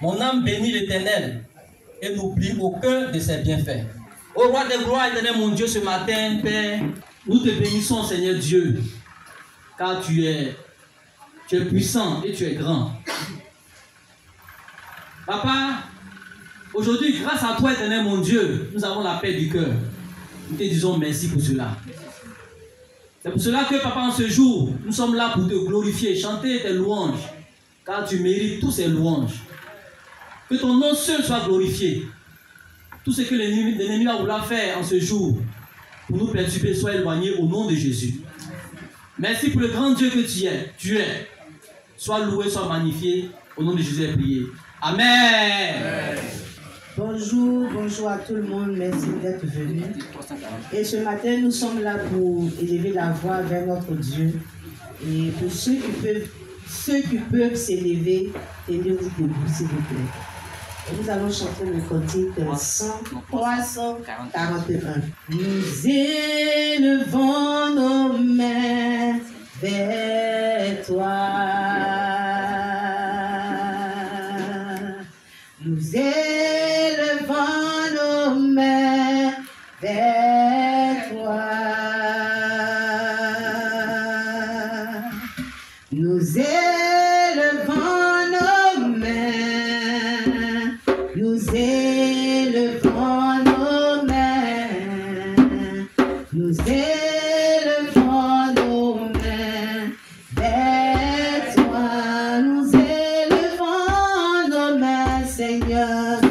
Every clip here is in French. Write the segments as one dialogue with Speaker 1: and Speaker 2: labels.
Speaker 1: Mon âme bénit l'Éternel et n'oublie aucun de ses bienfaits. Ô roi des gloires, Éternel mon Dieu, ce matin, Père, nous te bénissons, Seigneur Dieu, car tu es puissant et tu es grand. Papa, aujourd'hui, grâce à toi, Éternel mon Dieu, nous avons la paix du cœur. Nous te disons merci pour cela. C'est pour cela que, Papa, en ce jour, nous sommes là pour te glorifier, chanter tes louanges, car tu mérites tous ces louanges. Que ton nom seul soit glorifié. Tout ce que l'ennemi a voulu faire en ce jour, pour nous perturber, soit éloigné au nom de Jésus. Merci pour le grand Dieu que tu es. Sois loué, sois magnifié. Au nom de Jésus est prié. Amen.
Speaker 2: Bonjour, bonjour à tout le monde. Merci d'être venu. Et ce matin, nous sommes là pour élever la voix vers notre Dieu. Et pour ceux qui peuvent s'élever, tenez-vous debout, s'il vous plaît. Et nous allons chanter le cantique 341. Nous élevons nos mains vers toi. Nous élevons nos mains vers toi. Nous élevons nos mains. Nous élevons nos mains. Nous élevons nos mains vers toi. Nous élevons nos mains, Seigneur.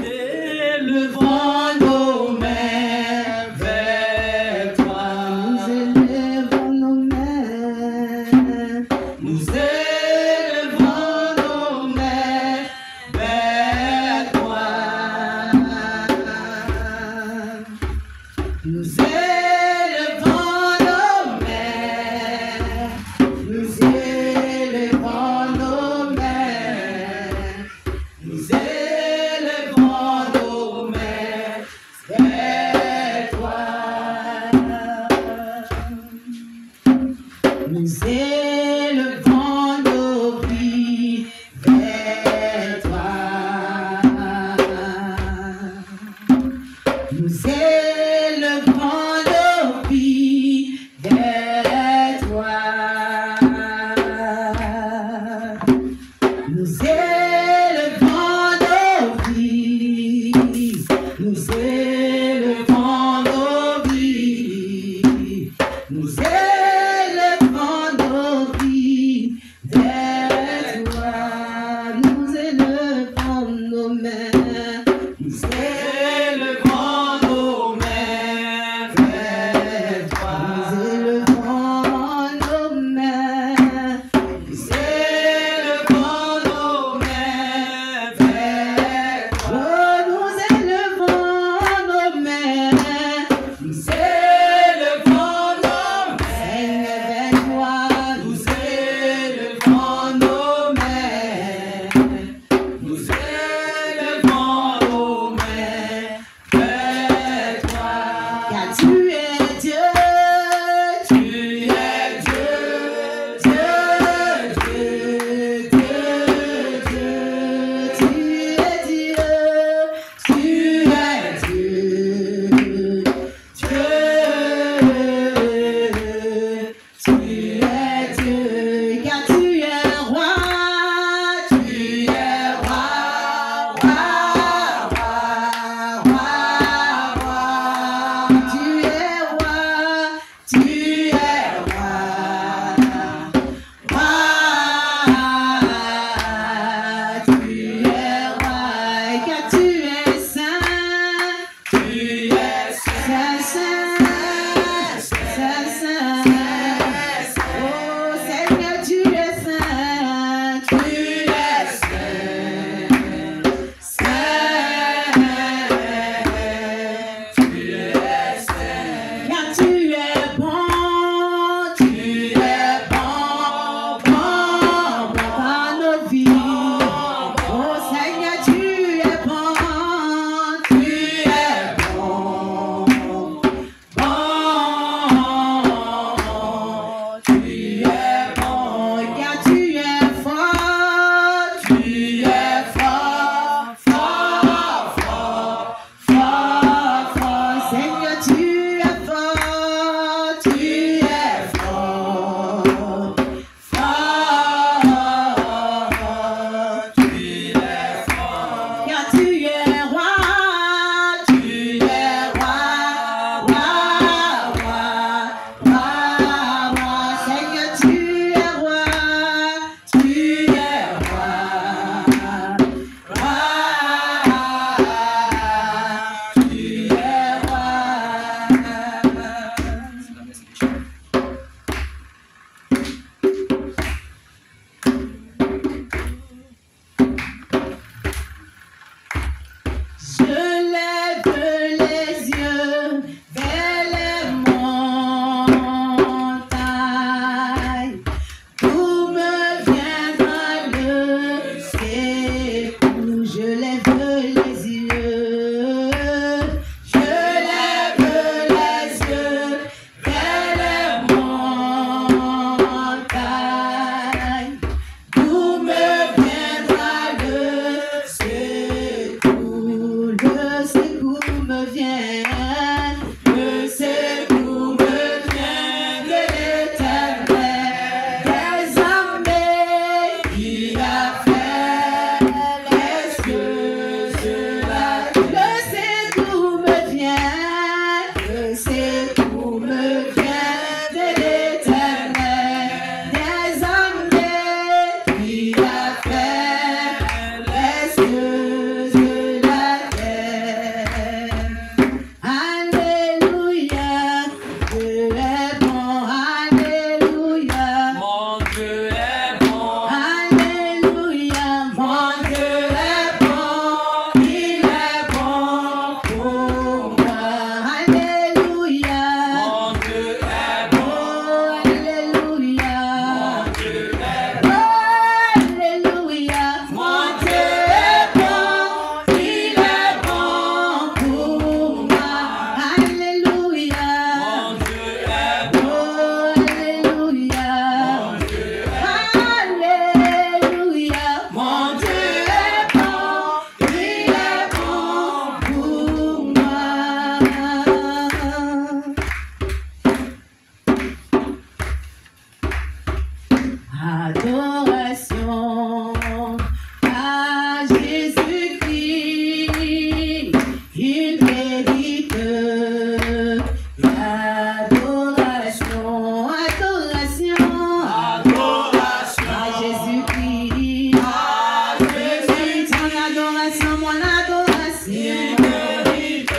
Speaker 2: adoration, mon adoration.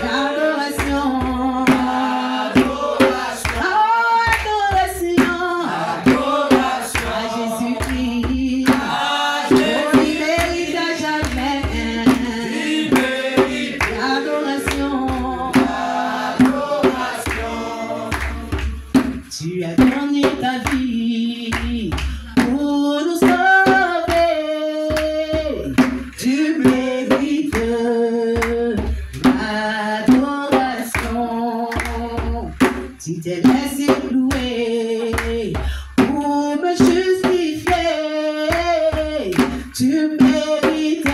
Speaker 2: L'adoration. Tu as donné ta vie pour nous sauver. Tu mérites l'adoration. Tu t'es laissé louer pour me justifier. Tu mérites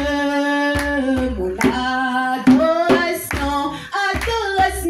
Speaker 2: mon adoration. Adoration.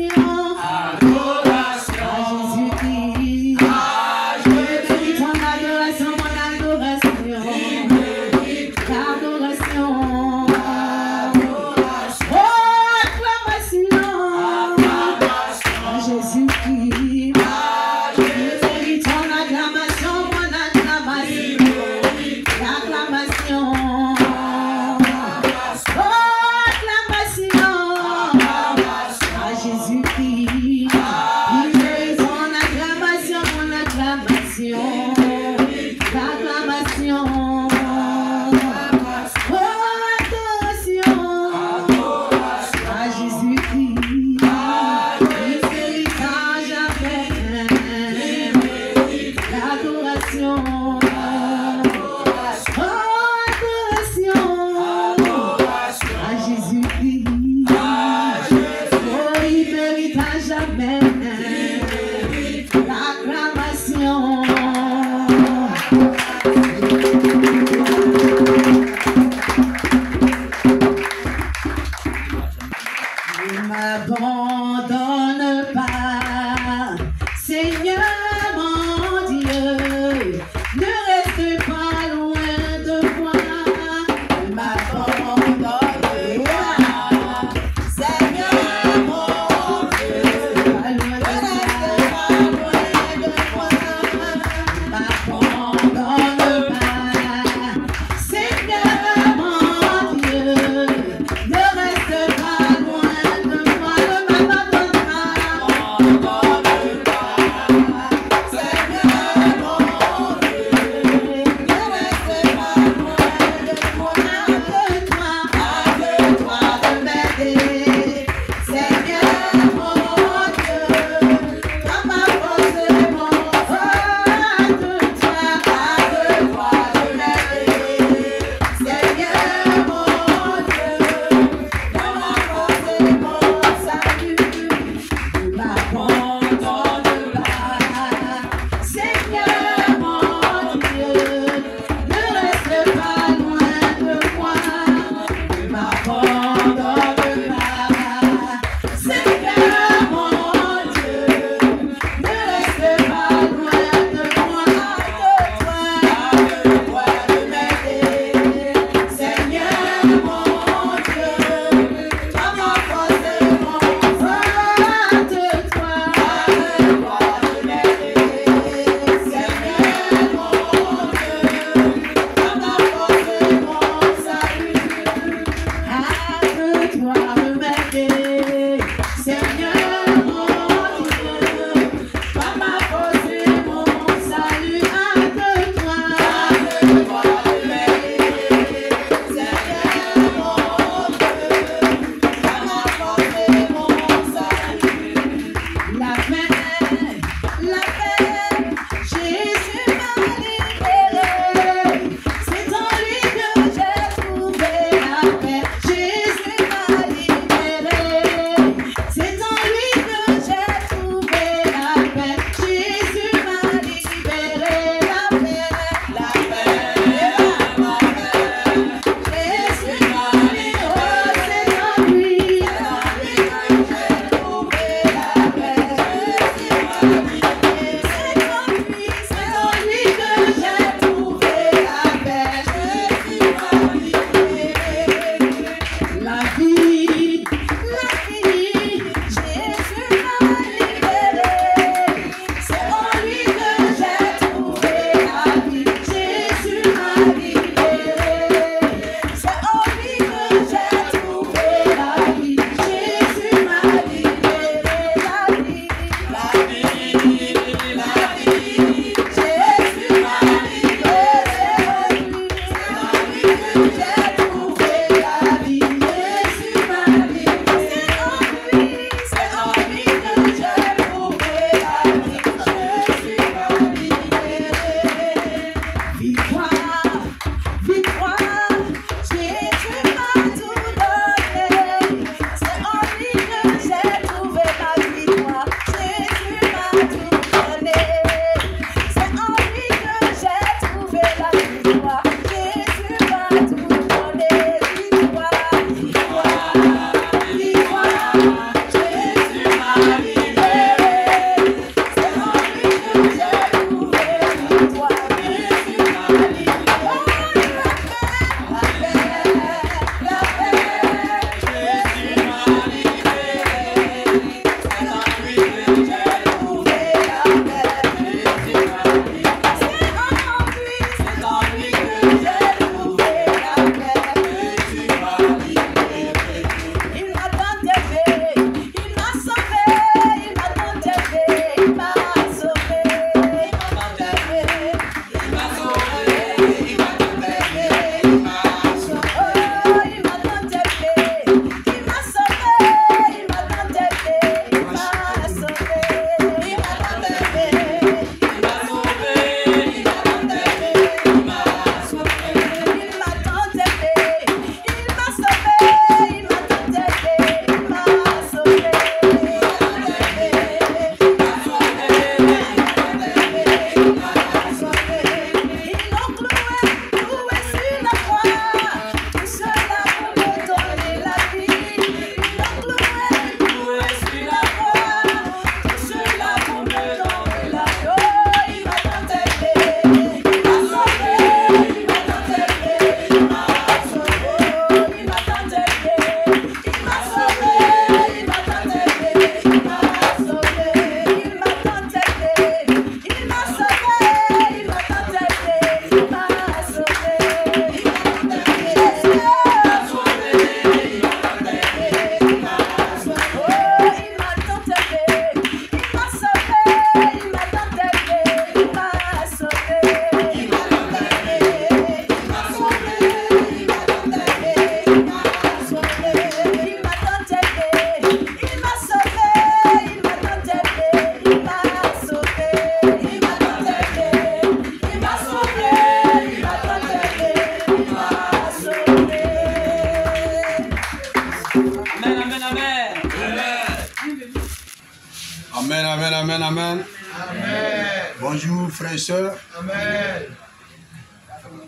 Speaker 3: Amen, amen, amen, amen. Amen. Bonjour frères et sœurs. Amen.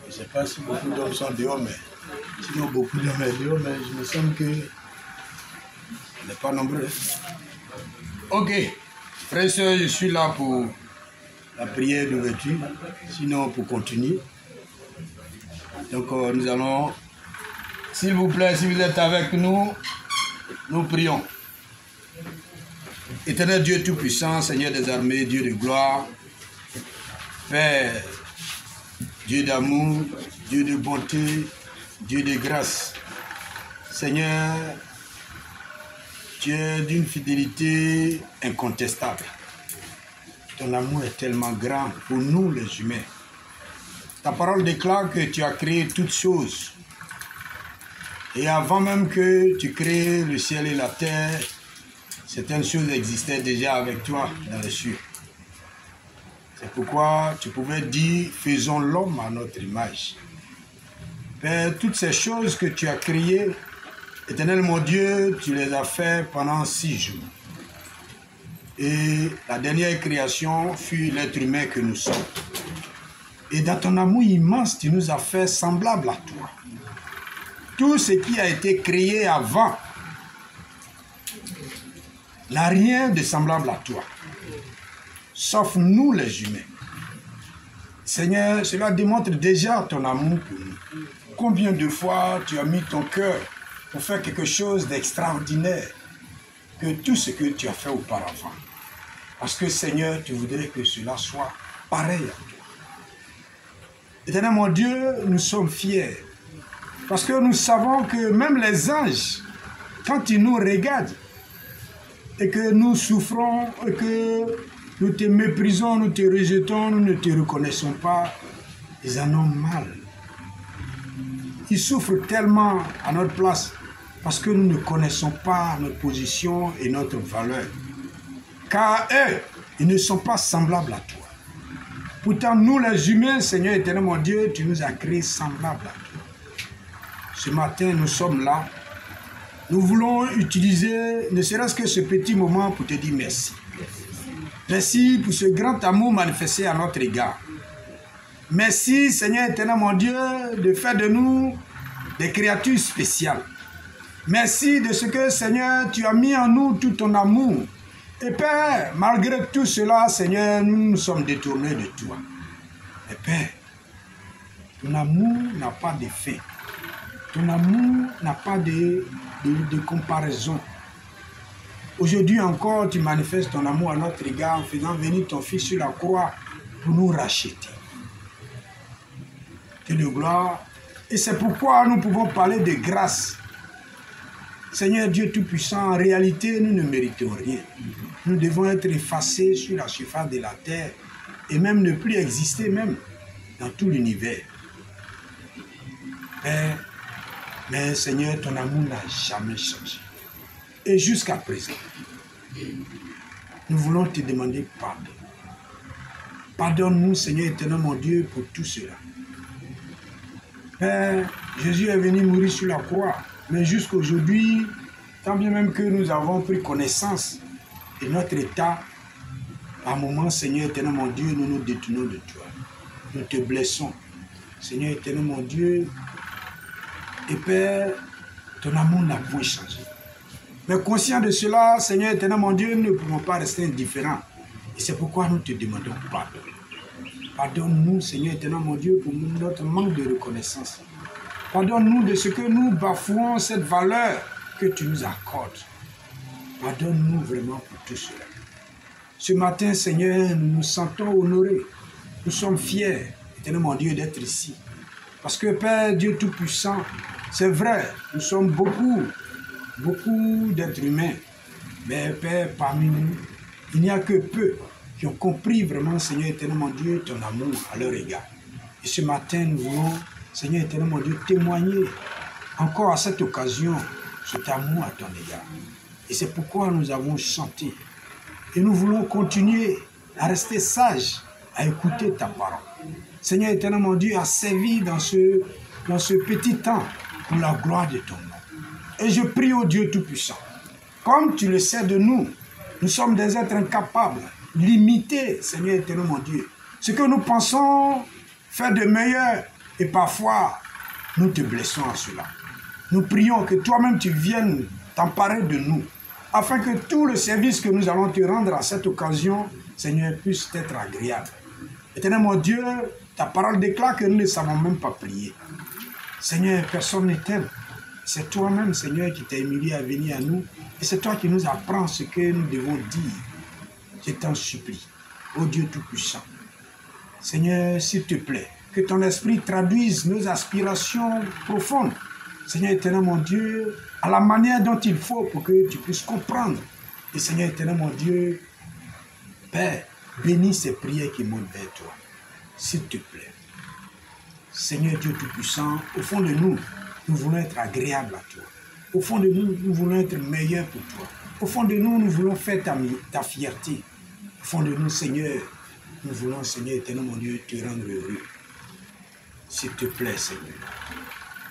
Speaker 3: Je ne sais pas si beaucoup d'hommes sont dehors, mais sinon beaucoup d'hommes sont dehors, mais je me semble que on n'est pas nombreux. Ok, frères et sœurs, je suis là pour la prière d'ouverture, sinon pour continuer. Donc nous allons, s'il vous plaît, si vous êtes avec nous, nous prions. Éternel Dieu Tout-Puissant, Seigneur des armées, Dieu de gloire, Père, Dieu d'amour, Dieu de bonté, Dieu de grâce. Seigneur, tu es d'une fidélité incontestable. Ton amour est tellement grand pour nous les humains. Ta parole déclare que tu as créé toutes choses. Et avant même que tu crées le ciel et la terre, certaines choses existaient déjà avec toi dans les cieux. C'est pourquoi tu pouvais dire, faisons l'homme à notre image. Père, toutes ces choses que tu as créées, Éternel mon Dieu, tu les as fait pendant 6 jours. Et la dernière création fut l'être humain que nous sommes. Et dans ton amour immense, tu nous as fait semblables à toi. Tout ce qui a été créé avant n'a rien de semblable à toi, sauf nous les humains. Seigneur, cela démontre déjà ton amour pour nous. Combien de fois tu as mis ton cœur pour faire quelque chose d'extraordinaire que tout ce que tu as fait auparavant. Parce que Seigneur, tu voudrais que cela soit pareil à toi. Éternel mon Dieu, nous sommes fiers. Parce que nous savons que même les anges, quand ils nous regardent, et que nous souffrons, et que nous te méprisons, nous te rejetons, nous ne te reconnaissons pas, ils en ont mal. Ils souffrent tellement à notre place parce que nous ne connaissons pas notre position et notre valeur. Car eux, ils ne sont pas semblables à toi. Pourtant, nous les humains, Seigneur éternel mon Dieu, tu nous as créés semblables à toi. Ce matin, nous sommes là. Nous voulons utiliser ne serait-ce que ce petit moment pour te dire merci. Merci pour ce grand amour manifesté à notre égard. Merci Seigneur éternel mon Dieu de faire de nous des créatures spéciales. Merci de ce que, Seigneur, tu as mis en nous tout ton amour. Et Père, malgré tout cela, Seigneur, nous nous sommes détournés de toi. Mais Père, ton amour n'a pas de fin. Ton amour n'a pas de comparaison. Aujourd'hui encore, tu manifestes ton amour à notre égard en faisant venir ton Fils sur la croix pour nous racheter. Dieu de gloire. Et c'est pourquoi nous pouvons parler de grâce. Seigneur Dieu Tout-Puissant, en réalité, nous ne méritons rien. Nous devons être effacés sur la surface de la terre et même ne plus exister même dans tout l'univers. Mais Seigneur, ton amour n'a jamais changé. Et jusqu'à présent, nous voulons te demander pardon. Pardonne-nous, Seigneur éternel, mon Dieu, pour tout cela. Père, Jésus est venu mourir sur la croix, mais jusqu'à aujourd'hui, tant bien même que nous avons pris connaissance de notre état, à un moment, Seigneur éternel, mon Dieu, nous nous détournons de toi. Nous te blessons. Seigneur éternel, mon Dieu, et Père, ton amour n'a point changé. Mais conscient de cela, Seigneur éternel, mon Dieu, nous ne pouvons pas rester indifférents. Et c'est pourquoi nous te demandons pardon. Pardonne-nous, Seigneur éternel, mon Dieu, pour notre manque de reconnaissance. Pardonne-nous de ce que nous bafouons cette valeur que tu nous accordes. Pardonne-nous vraiment pour tout cela. Ce matin, Seigneur, nous nous sentons honorés. Nous sommes fiers, éternel, mon Dieu, d'être ici. Parce que Père Dieu Tout-Puissant, c'est vrai, nous sommes beaucoup d'êtres humains. Mais Père, parmi nous, il n'y a que peu qui ont compris vraiment, Seigneur éternel, mon Dieu, ton amour à leur égard. Et ce matin, nous voulons, Seigneur éternel, mon Dieu, témoigner encore à cette occasion cet amour à ton égard. Et c'est pourquoi nous avons chanté. Et nous voulons continuer à rester sages, à écouter ta parole. Seigneur éternel, mon Dieu, à servir dans ce petit temps pour la gloire de ton nom. Et je prie au Dieu Tout-Puissant, comme tu le sais de nous, nous sommes des êtres incapables, limités, Seigneur éternel, mon Dieu. Ce que nous pensons faire de meilleur, et parfois, nous te blessons à cela. Nous prions que toi-même tu viennes t'emparer de nous, afin que tout le service que nous allons te rendre à cette occasion, Seigneur, puisse être agréable. Éternel, mon Dieu, ta parole déclare que nous ne savons même pas prier. Seigneur, personne ne t'aime. C'est toi-même, Seigneur, qui t'as humilié à venir à nous. Et c'est toi qui nous apprends ce que nous devons dire. Je t'en supplie, ô Dieu Tout-Puissant. Seigneur, s'il te plaît, que ton esprit traduise nos aspirations profondes. Seigneur éternel, mon Dieu, à la manière dont il faut pour que tu puisses comprendre. Et Seigneur éternel, mon Dieu, Père, bénis ces prières qui montent vers toi. S'il te plaît. Seigneur Dieu Tout-Puissant, au fond de nous, nous voulons être agréables à toi. Au fond de nous, nous voulons être meilleurs pour toi. Au fond de nous, nous voulons faire ta fierté. Au fond de nous, Seigneur, nous voulons, Seigneur éternel, mon Dieu, te rendre heureux. S'il te plaît, Seigneur.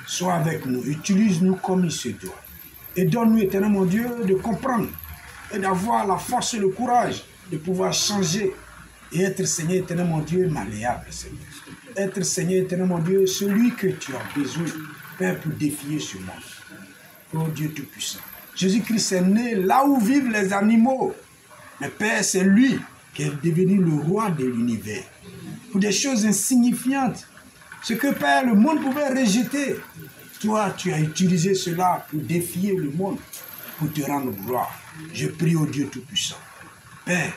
Speaker 3: Sois avec nous, utilise-nous comme il se doit. Et donne-nous, éternel, mon Dieu, de comprendre et d'avoir la force et le courage de pouvoir changer et être, Seigneur éternel, mon Dieu, malléable, Seigneur. Être, Seigneur éternel, mon Dieu, celui que tu as besoin, Père, pour défier ce monde. Oh Dieu Tout-Puissant. Jésus-Christ est né là où vivent les animaux. Mais Père, c'est lui qui est devenu le roi de l'univers. Pour des choses insignifiantes, ce que Père, le monde pouvait rejeter, toi, tu as utilisé cela pour défier le monde, pour te rendre gloire. Je prie au Dieu Tout-Puissant. Père,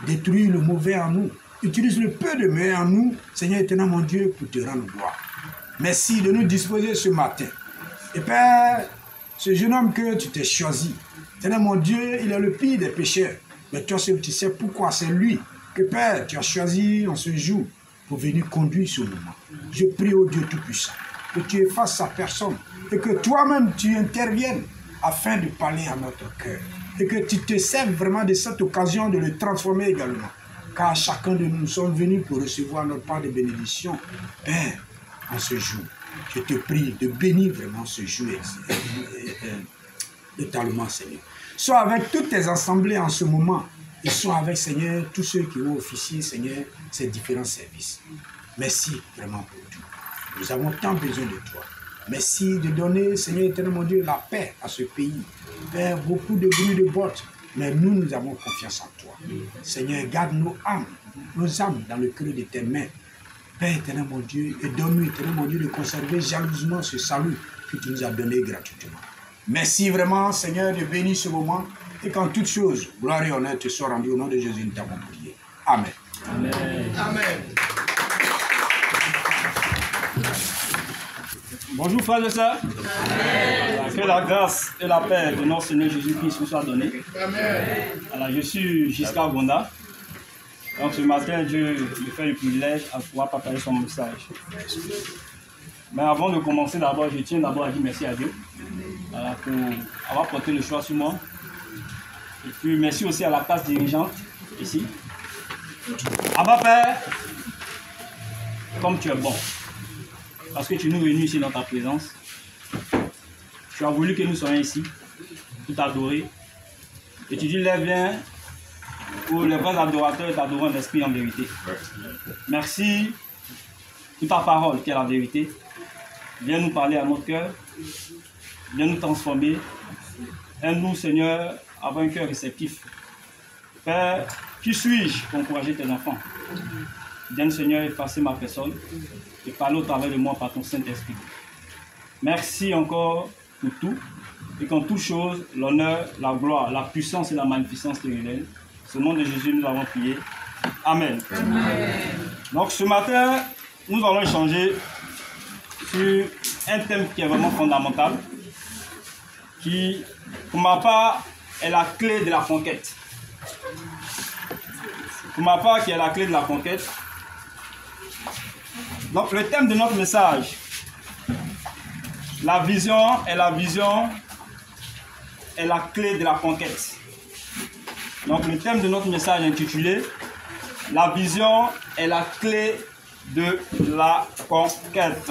Speaker 3: détruis le mauvais en nous. Utilise le peu de meilleur en nous, Seigneur éternel, mon Dieu, pour te rendre gloire. Merci de nous disposer ce matin. Et Père, ce jeune homme que tu t'es choisi, Seigneur mon Dieu, il est le pire des pécheurs. Mais toi seul, tu sais pourquoi c'est lui que Père, tu as choisi en ce jour pour venir conduire ce moment. Je prie au Dieu Tout-Puissant que tu effaces sa personne et que toi-même tu interviennes afin de parler à notre cœur. Et que tu te serves vraiment de cette occasion de le transformer également. Car chacun de nous sommes venus pour recevoir notre part de bénédiction. Père, en ce jour, je te prie de bénir vraiment ce jour totalement, Seigneur. Sois avec toutes tes assemblées en ce moment. Et sois avec, Seigneur, tous ceux qui vont officier, Seigneur, ces différents services. Merci vraiment pour tout. Nous avons tant besoin de toi. Merci de donner, Seigneur éternel mon Dieu, la paix à ce pays. Père, beaucoup de bruit de bottes, mais nous avons confiance en toi. Seigneur, garde nos âmes dans le creux de tes mains. Père éternel mon Dieu, et donne-nous, éternel mon Dieu, de conserver jalousement ce salut que tu nous as donné gratuitement. Merci vraiment, Seigneur, de bénir ce moment et qu'en toutes choses, gloire et honneur te soient rendus au nom de Jésus, nous t'avons prié. Amen.
Speaker 1: Amen.
Speaker 3: Amen.
Speaker 4: Bonjour frères et sœurs. Que la grâce et la paix de notre Seigneur Jésus-Christ nous soient données. Alors, je suis Giscard Gonda. Donc ce matin, Dieu me fait le privilège à pouvoir partager son message. Mais avant de commencer, d'abord, je tiens d'abord à dire merci à Dieu pour avoir porté le choix sur moi. Et puis merci aussi à la classe dirigeante ici. Abba Père, comme tu es bon, parce que tu nous réunis ici dans ta présence. Tu as voulu que nous soyons ici, tout adorés. Et tu dis, lève-viens, où les vrais adorateurs t'adorent en esprit et en vérité. Merci pour ta parole qui est la vérité. Viens nous parler à notre cœur. Viens nous transformer. Aide-nous, Seigneur, à avoir un cœur réceptif. Père, qui suis-je pour encourager tes enfants? Viens, Seigneur, effacer ma personne et parler au travers de moi par ton Saint-Esprit. Merci encore pour tout. Et qu'en toutes choses, l'honneur, la gloire, la puissance et la magnificence te reviennent. Au nom de Jésus, nous avons prié. Amen. Amen. Donc ce matin, nous allons échanger sur un thème qui est vraiment fondamental, qui, pour ma part, est la clé de la conquête. Pour ma part, qui est la clé de la conquête. Donc le thème de notre message, la vision est la clé de la conquête. Donc le thème de notre message est intitulé « La vision est la clé de la conquête ».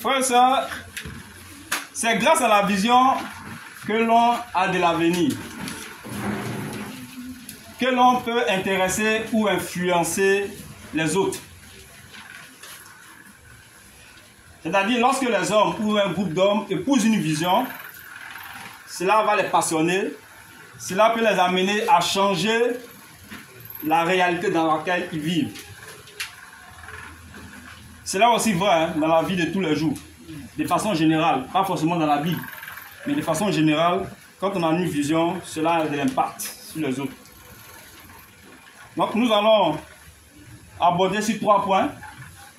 Speaker 4: Frères et sœurs, c'est grâce à la vision que l'on a de l'avenir, que l'on peut intéresser ou influencer les autres. C'est-à-dire, lorsque les hommes ou un groupe d'hommes épousent une vision, cela va les passionner, cela peut les amener à changer la réalité dans laquelle ils vivent. Cela est aussi vrai dans la vie de tous les jours, de façon générale, pas forcément dans la Bible, mais de façon générale, quand on a une vision, cela a de l'impact sur les autres. Donc nous allons aborder ces 3 points.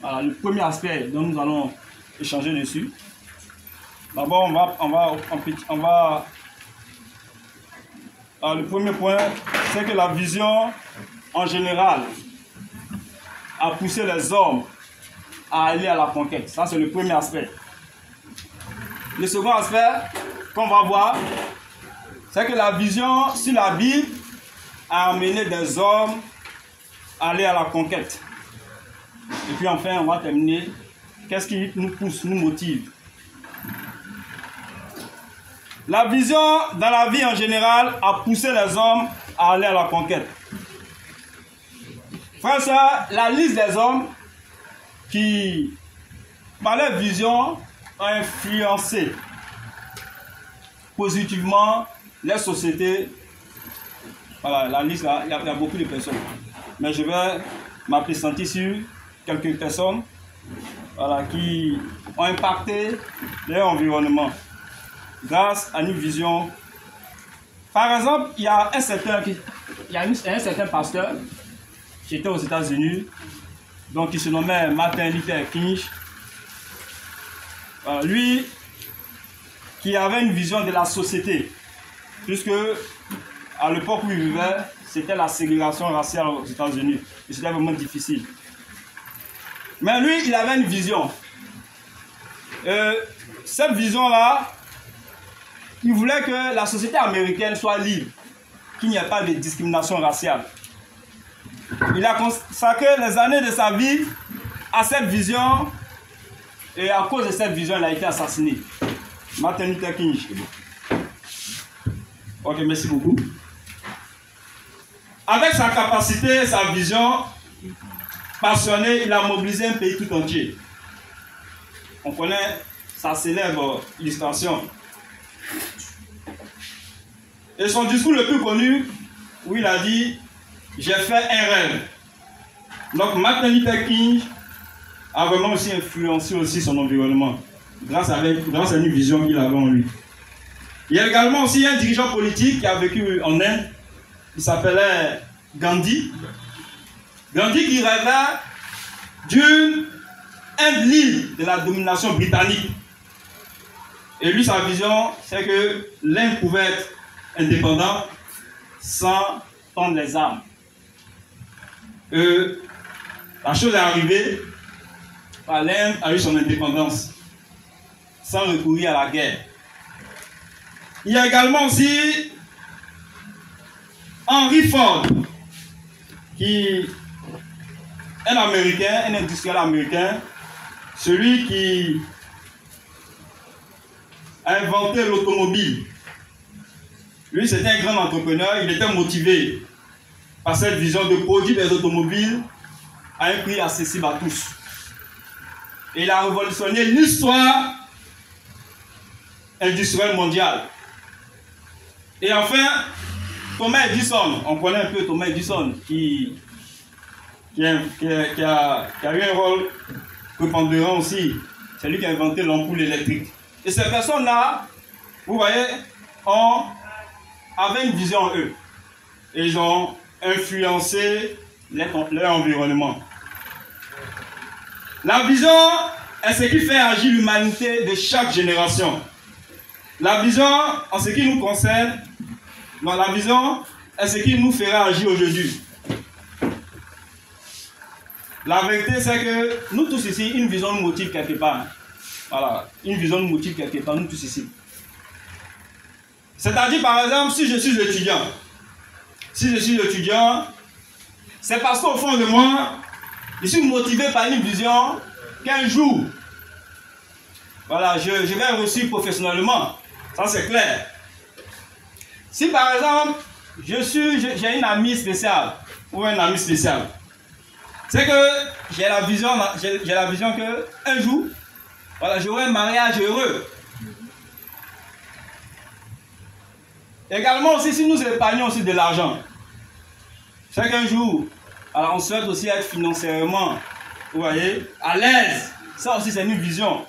Speaker 4: Voilà, le premier aspect dont nous allons échanger dessus. D'abord, le premier point, c'est que la vision, en général, a poussé les hommes à aller à la conquête. Ça, c'est le premier aspect. Le second aspect qu'on va voir, c'est que la vision sur la Bible a amené des hommes à aller à la conquête. Et puis enfin, on va terminer. Qu'est-ce qui nous pousse, nous motive? La vision dans la vie en général a poussé les hommes à aller à la conquête. Frère, ça, la liste des hommes qui, par leur vision, ont influencé positivement les sociétés. Voilà, la liste, il y a beaucoup de personnes. Mais je vais m'appesantir sur quelques personnes, voilà, qui ont impacté leur environnement grâce à une vision. Par exemple, il y a un certain pasteur qui était aux États-Unis, donc il se nommait Martin Luther King. Lui, qui avait une vision de la société, puisque à l'époque où il vivait, c'était la ségrégation raciale aux États-Unis. Et c'était vraiment difficile. Mais lui, il avait une vision. Cette vision-là, il voulait que la société américaine soit libre, qu'il n'y ait pas de discrimination raciale. Il a consacré les années de sa vie à cette vision, et à cause de cette vision, il a été assassiné. Martin Luther King. Ok, merci beaucoup. Avec sa capacité, sa vision, passionné, il a mobilisé un pays tout entier. On connaît sa célèbre illustration. Et son discours le plus connu, où il a dit « J'ai fait un rêve ». Donc Martin Luther King a vraiment aussi influencé aussi son environnement, grâce à une vision qu'il avait en lui. Il y a également aussi un dirigeant politique qui a vécu en Inde, il s'appelait Gandhi. Gandhi qui rêvait d'une Inde libre de la domination britannique. Et lui, sa vision, c'est que l'Inde pouvait être indépendante sans prendre les armes. La chose est arrivée, l'Inde a eu son indépendance sans recourir à la guerre. Il y a également aussi Henry Ford, qui est un Américain, un industriel américain, celui qui a inventé l'automobile. Lui, c'était un grand entrepreneur, il était motivé par cette vision de produire des automobiles à un prix accessible à tous. Et il a révolutionné l'histoire industrielle mondiale. Et enfin, Thomas Edison, on connaît un peu Thomas Edison, qui a eu un rôle prépondérant aussi. C'est lui qui a inventé l'ampoule électrique. Et ces personnes-là, vous voyez, avaient une vision en eux. Et ils ont influencé leur environnement. La vision est ce qui fait agir l'humanité de chaque génération. La vision, en ce qui nous concerne, la vision est ce qui nous fera agir aujourd'hui. La vérité, c'est que nous tous ici, une vision nous motive quelque part. Voilà, une vision nous motive quelque part, nous tous ici. C'est-à-dire, par exemple, si je suis étudiant, c'est parce qu'au fond de moi, je suis motivé par une vision qu'un jour, voilà, je vais réussir professionnellement. Ça, c'est clair. Si par exemple, j'ai une amie spéciale ou un ami spécial, c'est que j'ai la vision que un jour, voilà, j'aurai un mariage heureux. Également aussi, si nous épargnons aussi de l'argent, c'est qu'un jour, alors on souhaite aussi être financièrement, vous voyez, à l'aise. Ça aussi, c'est une vision.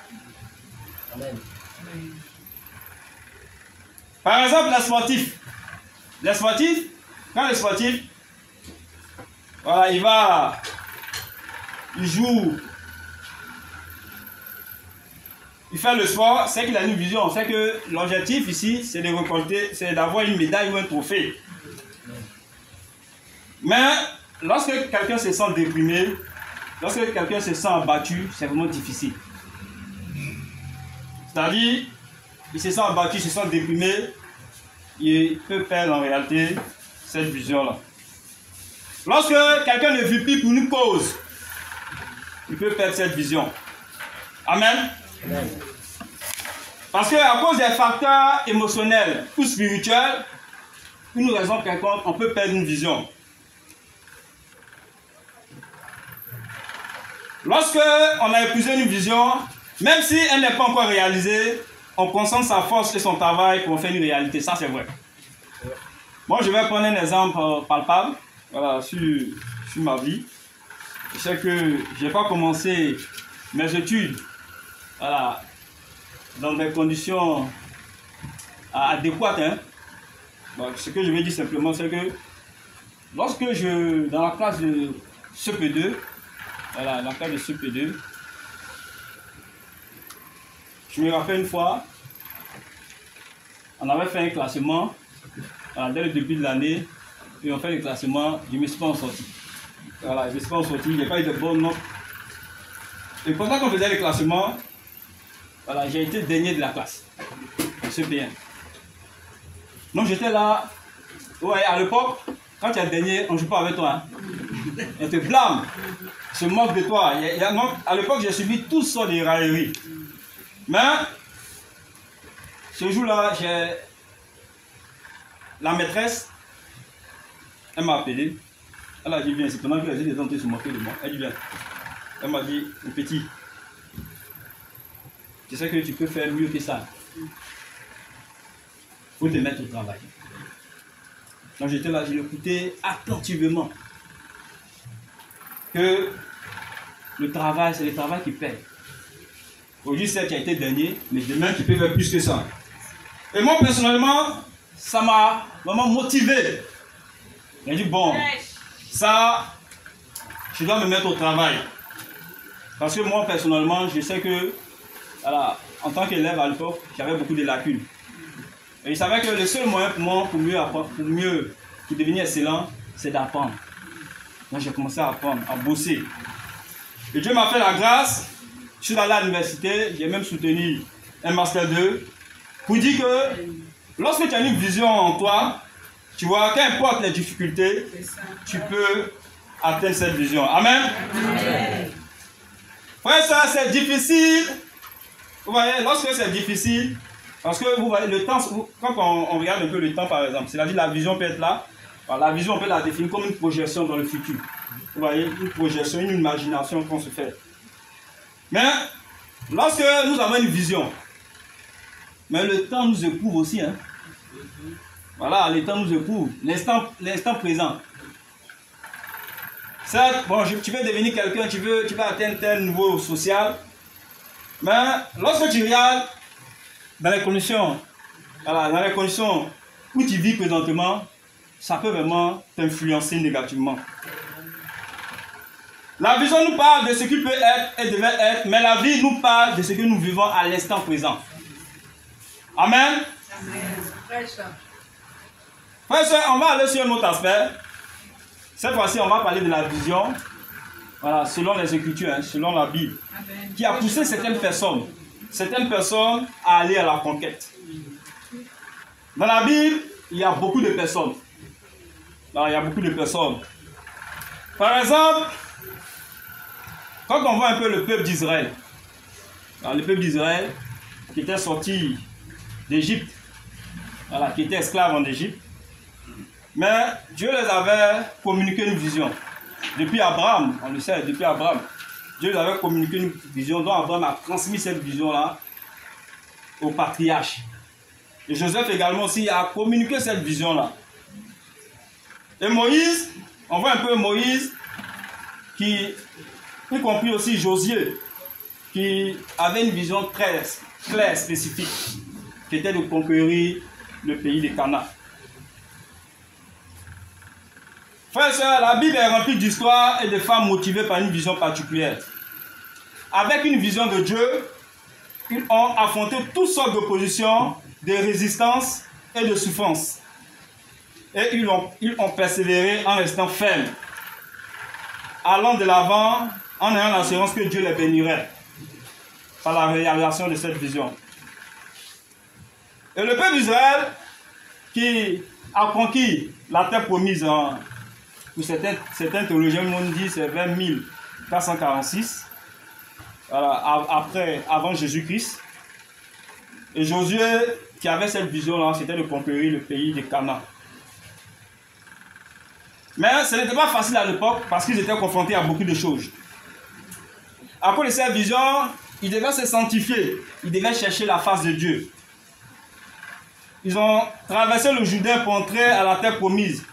Speaker 4: Amen. Par exemple, les sportifs. Quand le sportif, voilà, il joue, il fait le sport, c'est qu'il a une vision. C'est que l'objectif ici, c'est de récolter, c'est d'avoir une médaille ou un trophée. Mais lorsque quelqu'un se sent déprimé, lorsque quelqu'un se sent abattu, c'est vraiment difficile. C'est-à-dire, il se sent abattu, il se sent déprimé, il peut perdre en réalité cette vision-là. Lorsque quelqu'un ne vit plus pour une cause, il peut perdre cette vision. Amen. Amen. Parce qu'à cause des facteurs émotionnels ou spirituels, une raison quelconque, on peut perdre une vision. Lorsque on a épuisé une vision, même si elle n'est pas encore réalisée, on concentre sa force et son travail pour en faire une réalité. Ça, c'est vrai. Moi, je vais prendre un exemple palpable, voilà, sur ma vie. Je sais que je n'ai pas commencé mes études, voilà, dans des conditions adéquates. Hein. Donc, ce que je vais dire simplement, c'est que lorsque dans la classe de CP2, voilà, dans la classe de CP2, je me rappelle une fois, on avait fait un classement, voilà, dès le début de l'année, et on fait le classement, je ne me suis pas en sorti. Voilà, je ne me suis pas en sorti, il n'y a pas eu de bonnes notes. Et pendant qu'on faisait le classement, voilà, j'ai été dernier de la classe, CP1. Donc j'étais là, ouais, à l'époque, quand tu es dernier, on ne joue pas avec toi. Hein. On te blâme, on se moque de toi. À l'époque, j'ai subi toutes sortes de railleries. Mais, ce jour-là, la maîtresse, elle m'a appelé. Elle a dit, viens, c'est pendant que les gens se moquaient de moi. Elle dit, viens. Elle m'a dit, mon petit, je sais que tu peux faire mieux que ça. Il faut te mettre au travail. Donc j'étais là, j'ai écouté attentivement que le travail, c'est le travail qui paie. Aujourd'hui, c'est qui a été dernier, mais demain, tu peux faire plus que ça. Et moi, personnellement, ça m'a vraiment motivé. J'ai dit, bon, ça, je dois me mettre au travail. Parce que moi, personnellement, je sais que, voilà, en tant qu'élève à l'époque, j'avais beaucoup de lacunes. Et je savais que le seul moyen pour moi, pour devenir excellent, c'est d'apprendre. Donc j'ai commencé à apprendre, à bosser. Et Dieu m'a fait la grâce. Je suis allé à l'université, j'ai même soutenu un Master 2 pour dire que lorsque tu as une vision en toi, tu vois, qu'importe les difficultés, tu peux atteindre cette vision. Amen. Amen. Frère, ça c'est difficile. Vous voyez, lorsque c'est difficile, parce que vous voyez, le temps, quand on regarde un peu le temps par exemple, c'est-à-dire la vision peut être là. Alors, la vision, on peut la définir comme une projection dans le futur. Vous voyez, une projection, une imagination qu'on se fait. Mais, lorsque nous avons une vision, mais le temps nous éprouve aussi. Hein. Voilà, le temps nous éprouve. L'instant présent. Certes, bon, tu veux devenir quelqu'un, tu veux atteindre tel niveau social. Mais, lorsque tu regardes dans les conditions, voilà, dans les conditions où tu vis présentement, ça peut vraiment t'influencer négativement. La vision nous parle de ce qui peut être et devait être, mais la vie nous parle de ce que nous vivons à l'instant présent. Amen. Frère, on va aller sur un autre aspect. Cette fois-ci, on va parler de la vision, voilà, selon les Écritures, hein, selon la Bible, qui a poussé certaines personnes à aller à la conquête. Dans la Bible, il y a beaucoup de personnes. Alors, il y a beaucoup de personnes. Par exemple, quand on voit un peu le peuple d'Israël, le peuple d'Israël qui était sorti d'Égypte, voilà, qui était esclave en Égypte, mais Dieu les avait communiqué une vision. Depuis Abraham, on le sait, depuis Abraham, Dieu les avait communiqué une vision dont Abraham a transmis cette vision-là au patriarche. Et Joseph également aussi a communiqué cette vision-là. Et Moïse, on voit un peu Moïse, y compris aussi Josué, qui avait une vision très claire, spécifique, qui était de conquérir le pays de Canaan. Frères et sœurs, la Bible est remplie d'histoires et de femmes motivées par une vision particulière. Avec une vision de Dieu, ils ont affronté toutes sortes d'oppositions, de résistances et de souffrances. Et ils ont persévéré en restant fermes, allant de l'avant, en ayant l'assurance que Dieu les bénirait par la réalisation de cette vision. Et le peuple d'Israël, qui a conquis la terre promise, pour certains théologiens m'ont dit c'est 20 446, voilà, avant Jésus-Christ. Et Josué, qui avait cette vision-là, c'était de conquérir le pays de Canaan. Mais ce n'était pas facile à l'époque parce qu'ils étaient confrontés à beaucoup de choses. À cause de cette vision, ils devaient se sanctifier, ils devaient chercher la face de Dieu. Ils ont traversé le Jourdain pour entrer à la terre promise.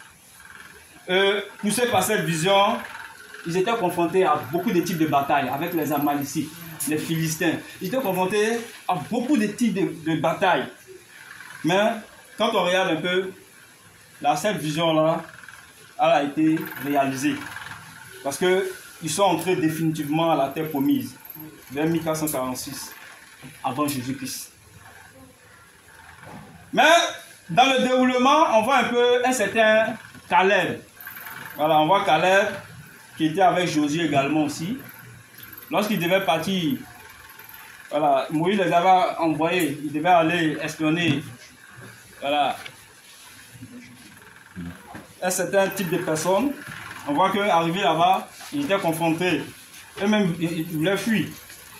Speaker 4: Poussés par cette vision, ils étaient confrontés à beaucoup de types de batailles avec les Amalécites, les Philistins. Ils étaient confrontés à beaucoup de types de batailles. Mais quand on regarde un peu, cette vision-là, elle a été réalisée. Parce qu'ils sont entrés définitivement à la terre promise, vers 1446, avant Jésus-Christ. Mais dans le déroulement, on voit un peu un certain Caleb. Voilà, on voit Caleb qui était avec Josué également aussi. Lorsqu'il devait partir, voilà, Moïse les avait envoyés, ils devaient aller espionner, voilà, un certain type de personnes. On voit qu'arrivé là-bas, ils étaient confrontés. Eux-mêmes, ils voulaient fuir.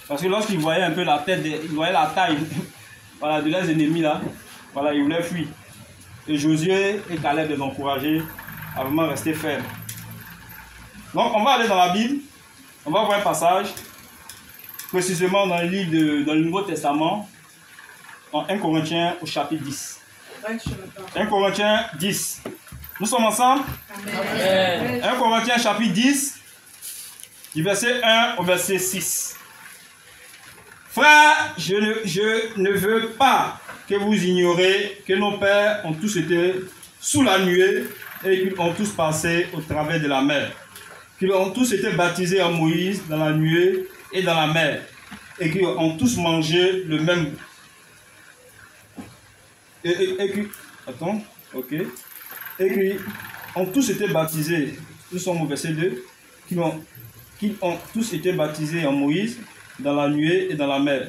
Speaker 4: Parce que lorsqu'ils voyaient un peu la tête, ils voyaient la taille voilà, de leurs ennemis là, voilà, ils voulaient fuir. Et Josué et Caleb les encourageaient à vraiment rester fermes. Donc, on va aller dans la Bible. On va voir un passage, précisément dans le livre dans le Nouveau Testament, en 1 Corinthiens au chapitre 10. 1 Corinthiens 10. Nous sommes ensemble?
Speaker 1: Amen.
Speaker 4: 1 Corinthiens chapitre 10, du verset 1 au verset 6. Frères, je ne veux pas que vous ignorez que nos pères ont tous été sous la nuée et qu'ils ont tous passé au travers de la mer. Qu'ils ont tous été baptisés en Moïse dans la nuée et dans la mer. Et qu'ils ont tous mangé le même... Attends, ok. Et qu'ils ont tous été baptisés, nous sommes au verset 2, qu'ils ont tous été baptisés en Moïse dans la nuée et dans la mer.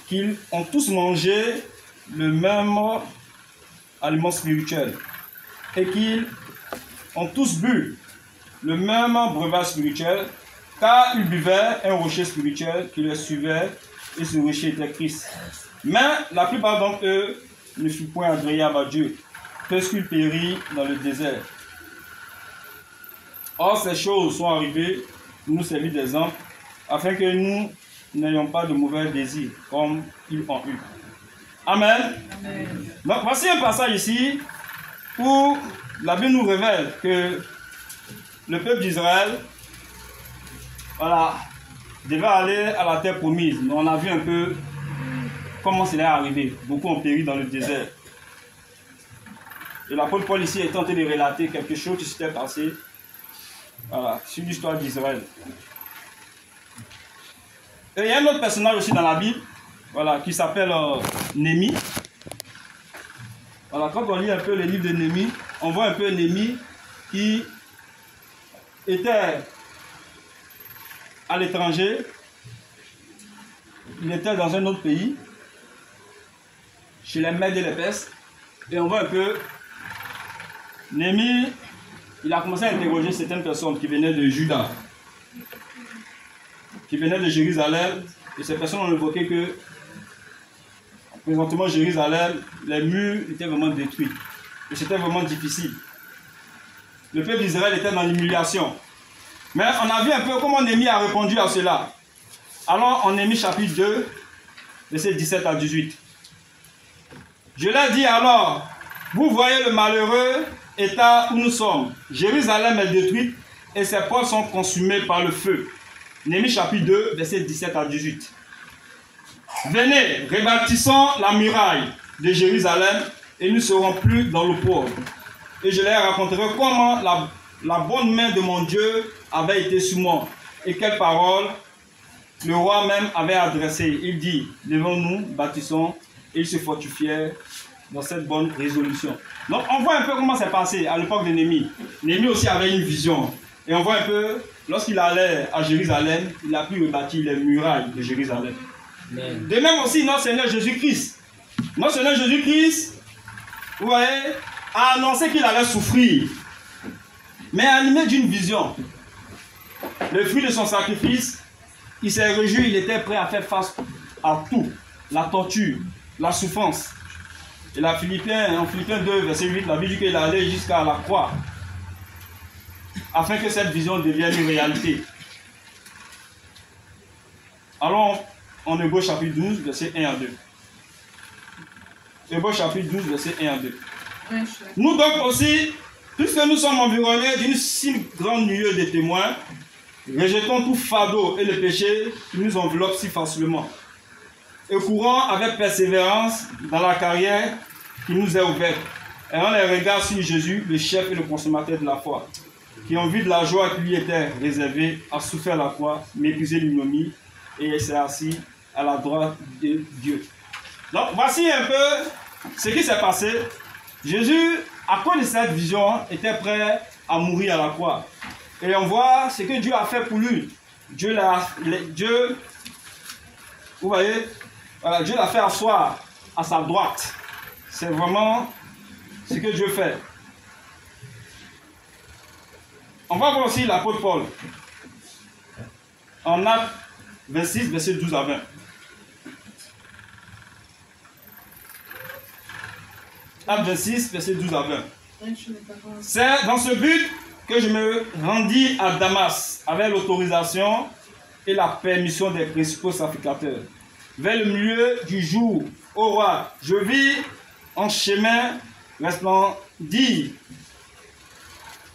Speaker 4: Qu'ils ont tous mangé le même aliment spirituel. Et qu'ils ont tous bu le même breuvage spirituel, car ils buvaient un rocher spirituel qui les suivait, et ce rocher était Christ. Mais la plupart d'entre eux ne furent point agréables à Dieu, parce qu'ils périrent dans le désert. Or, ces choses sont arrivées pour nous servir d'exemple, afin que nous n'ayons pas de mauvais désirs, comme ils ont eu. Amen. Amen. Donc, voici un passage ici, où la Bible nous révèle que le peuple d'Israël, voilà, devait aller à la terre promise. Mais on a vu un peu comment cela est arrivé. Beaucoup ont péri dans le désert. Et l'apôtre Paul ici est tenté de relater quelque chose qui s'était passé, voilà, sur l'histoire d'Israël. Et il y a un autre personnage aussi dans la Bible, voilà, qui s'appelle Néhémie. Voilà, quand on lit un peu les livres de Néhémie, on voit un peu Néhémie qui était à l'étranger. Il était dans un autre pays, chez les Mèdes et les Perses. Et on voit un peu, Néhémie, il a commencé à interroger certaines personnes qui venaient de Juda, qui venaient de Jérusalem. Et ces personnes ont évoqué que, présentement, Jérusalem, les murs étaient vraiment détruits. Et c'était vraiment difficile. Le peuple d'Israël était dans l'humiliation. Mais on a vu un peu comment Néhémie a répondu à cela. Alors, en Néhémie chapitre 2, versets 17 à 18. Je leur dis alors, vous voyez le malheureux état où nous sommes. Jérusalem est détruite et ses portes sont consumées par le feu. Néhémie chapitre 2, versets 17 à 18. Venez, rebâtissons la muraille de Jérusalem et nous ne serons plus dans l'opprobre. Et je leur raconterai comment la bonne main de mon Dieu avait été sur moi et quelles paroles le roi même avait adressées. Il dit, levons-nous, bâtissons, et ils se fortifièrent dans cette bonne résolution. Donc on voit un peu comment c'est passé à l'époque de Néhémie. Néhémie aussi avait une vision. Et on voit un peu, lorsqu'il allait à Jérusalem, il a pu rebâtir les murailles de Jérusalem. Amen. De même aussi, notre Seigneur Jésus-Christ. Notre Seigneur Jésus-Christ, vous voyez, a annoncé qu'il allait souffrir, mais animé d'une vision. Le fruit de son sacrifice, il s'est réjoui, il était prêt à faire face à tout. La torture, la souffrance. Et en Philippiens 2, verset 8, la Bible dit qu'il allait jusqu'à la croix, afin que cette vision devienne une réalité. Allons en Hébreux chapitre 12, verset 1 à 2. Hébreux chapitre 12, verset 1 à 2. Nous donc aussi, puisque nous sommes environnés d'une si grande nuée de témoins, rejetons tout fardeau et le péché qui nous enveloppe si facilement, et courons avec persévérance dans la carrière qui nous est ouverte, ayant les regards sur Jésus, le chef et le consommateur de la foi, qui en vue de la joie qui lui était réservée, a souffert la croix, méprisé l'ignominie, et s'est assis à la droite de Dieu. Donc voici un peu ce qui s'est passé. Jésus, à cause de cette vision, était prêt à mourir à la croix. Et on voit ce que Dieu a fait pour lui. Dieu, vous voyez, voilà, Dieu l'a fait asseoir à sa droite. C'est vraiment ce que Dieu fait. On va voir aussi l'apôtre Paul. En Actes 26, verset 12 à 20. Actes 26, verset 12 à 20. C'est dans ce but que je me rendis à Damas avec l'autorisation et la permission des principaux sacrificateurs. Vers le milieu du jour, ô roi, je vis en chemin resplendir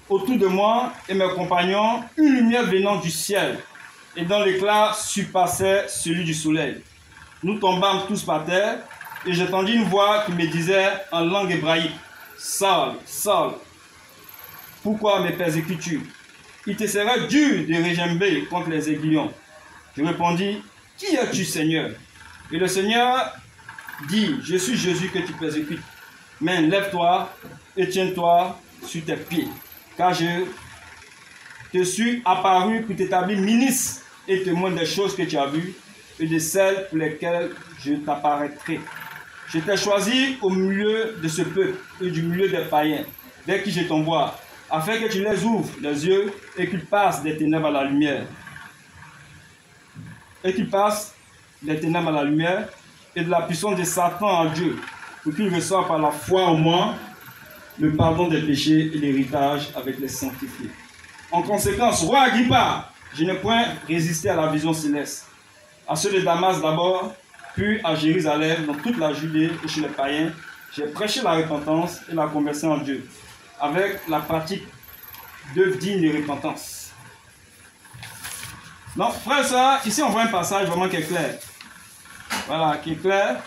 Speaker 4: autour de moi et mes compagnons une lumière venant du ciel et dont l'éclat surpassait celui du soleil. Nous tombâmes tous par terre et j'entendis une voix qui me disait en langue hébraïque, Saul, Saul, pourquoi me persécutes-tu? Il te serait dur de régember contre les aiguillons. Je répondis, qui es-tu, Seigneur? Et le Seigneur dit, je suis Jésus que tu persécutes. Mais lève-toi et tiens-toi sur tes pieds, car je te suis apparu pour t'établir ministre et témoin des choses que tu as vues et de celles pour lesquelles je t'apparaîtrai. Je t'ai choisi au milieu de ce peuple et du milieu des païens, dès qui je t'envoie, afin que tu les ouvres les yeux et qu'ils passent des ténèbres à la lumière. Et qu'ils passent des ténèbres à la lumière et de la puissance de Satan à Dieu, pour qu'ils reçoivent par la foi en moi le pardon des péchés et l'héritage avec les sanctifiés. En conséquence, roi Agrippa, je n'ai point résisté à la vision céleste, à ceux de Damas d'abord, puis à Jérusalem, dans toute la Judée et chez les païens, j'ai prêché la repentance et la conversion en Dieu, avec la pratique d'œuvres dignes de repentance. Donc, frère, ça, ici on voit un passage vraiment qui est clair. Voilà, qui est clair.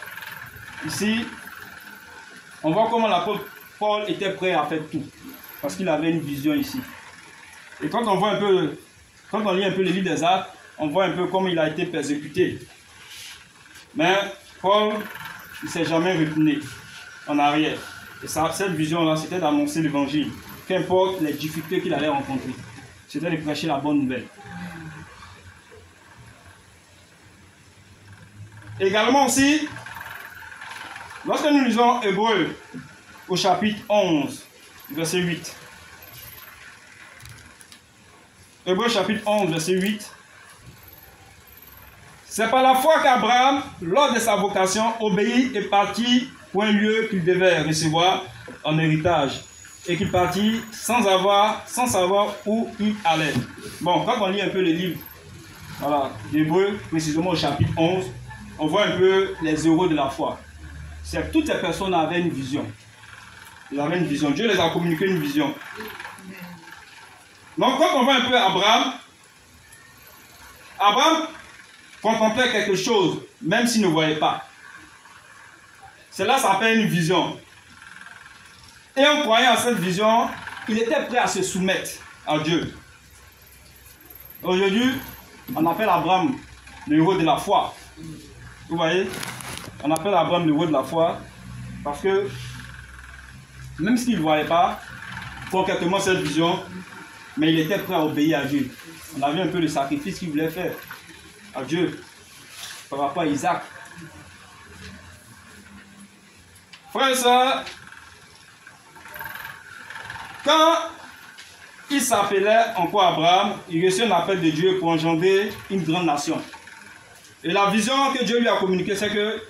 Speaker 4: Ici, on voit comment l'apôtre Paul était prêt à faire tout, parce qu'il avait une vision ici. Et quand on voit un peu, quand on lit un peu les livres des Actes, on voit un peu comment il a été persécuté. Mais Paul, il ne s'est jamais retourné en arrière. Et ça, cette vision-là, c'était d'annoncer l'évangile. Qu'importe les difficultés qu'il allait rencontrer. C'était de prêcher la bonne nouvelle. Également aussi, lorsque nous lisons Hébreux au chapitre 11, verset 8. Hébreux chapitre 11, verset 8. C'est par la foi qu'Abraham, lors de sa vocation, obéit et partit pour un lieu qu'il devait recevoir en héritage. Et qu'il partit sans savoir où il allait. Bon, quand on lit un peu les livres, voilà, d'Hébreux, précisément au chapitre 11, on voit un peu les héros de la foi. C'est que toutes ces personnes avaient une vision. Ils avaient une vision. Dieu les a communiqué une vision. Donc, quand on voit un peu Abraham contemplait quelque chose, même s'il ne voyait pas. Cela s'appelle une vision. Et en croyant à cette vision, il était prêt à se soumettre à Dieu. Aujourd'hui, on appelle Abraham le héros de la foi. Vous voyez? On appelle Abraham le héros de la foi parce que même s'il ne voyait pas concrètement cette vision, mais il était prêt à obéir à Dieu. On a vu un peu le sacrifice qu'il voulait faire à Dieu par rapport à Isaac. Frère et sœurs, quand il s'appelait encore Abraham, il reçut un appel de Dieu pour engendrer une grande nation. Et la vision que Dieu lui a communiquée, c'est que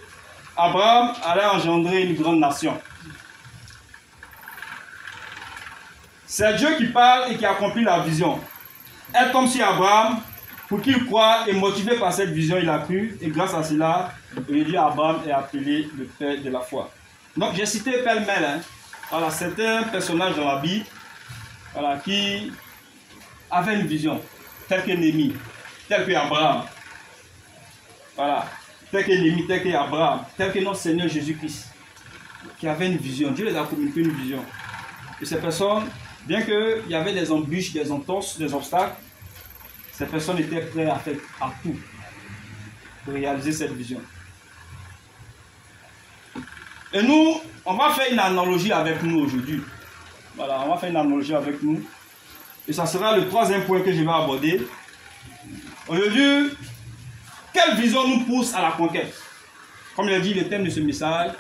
Speaker 4: Abraham allait engendrer une grande nation. C'est Dieu qui parle et qui accomplit la vision. Être comme si Abraham, pour qu'il croie et motivé par cette vision, il a cru. Et grâce à cela, aujourd'hui Abraham est appelé le père de la foi. Donc j'ai cité pêle-mêle, voilà, certains personnages dans la Bible, voilà, qui avaient une vision, tel que Néhémie, tel que Abraham. Voilà, tel que Néhémie, tel que Abraham, tel que notre Seigneur Jésus-Christ, qui avait une vision. Dieu les a communiqué une vision. Et ces personnes, bien qu'il y avait des embûches, des entorses, des obstacles, ces personnes étaient prêtes à faire à tout pour réaliser cette vision. Et nous, on va faire une analogie avec nous aujourd'hui. Voilà, on va faire une analogie avec nous. Et ça sera le troisième point que je vais aborder. Aujourd'hui, quelle vision nous pousse à la conquête? Comme l'a dit le thème de ce message,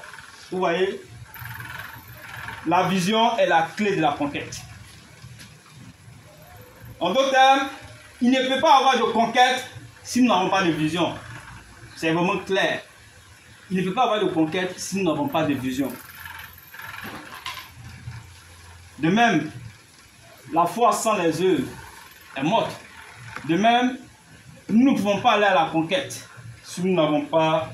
Speaker 4: vous voyez, la vision est la clé de la conquête. En d'autres termes, il ne peut pas avoir de conquête si nous n'avons pas de vision. C'est vraiment clair. Il ne peut pas avoir de conquête si nous n'avons pas de vision. De même, la foi sans les œuvres est morte. De même, nous ne pouvons pas aller à la conquête si nous n'avons pas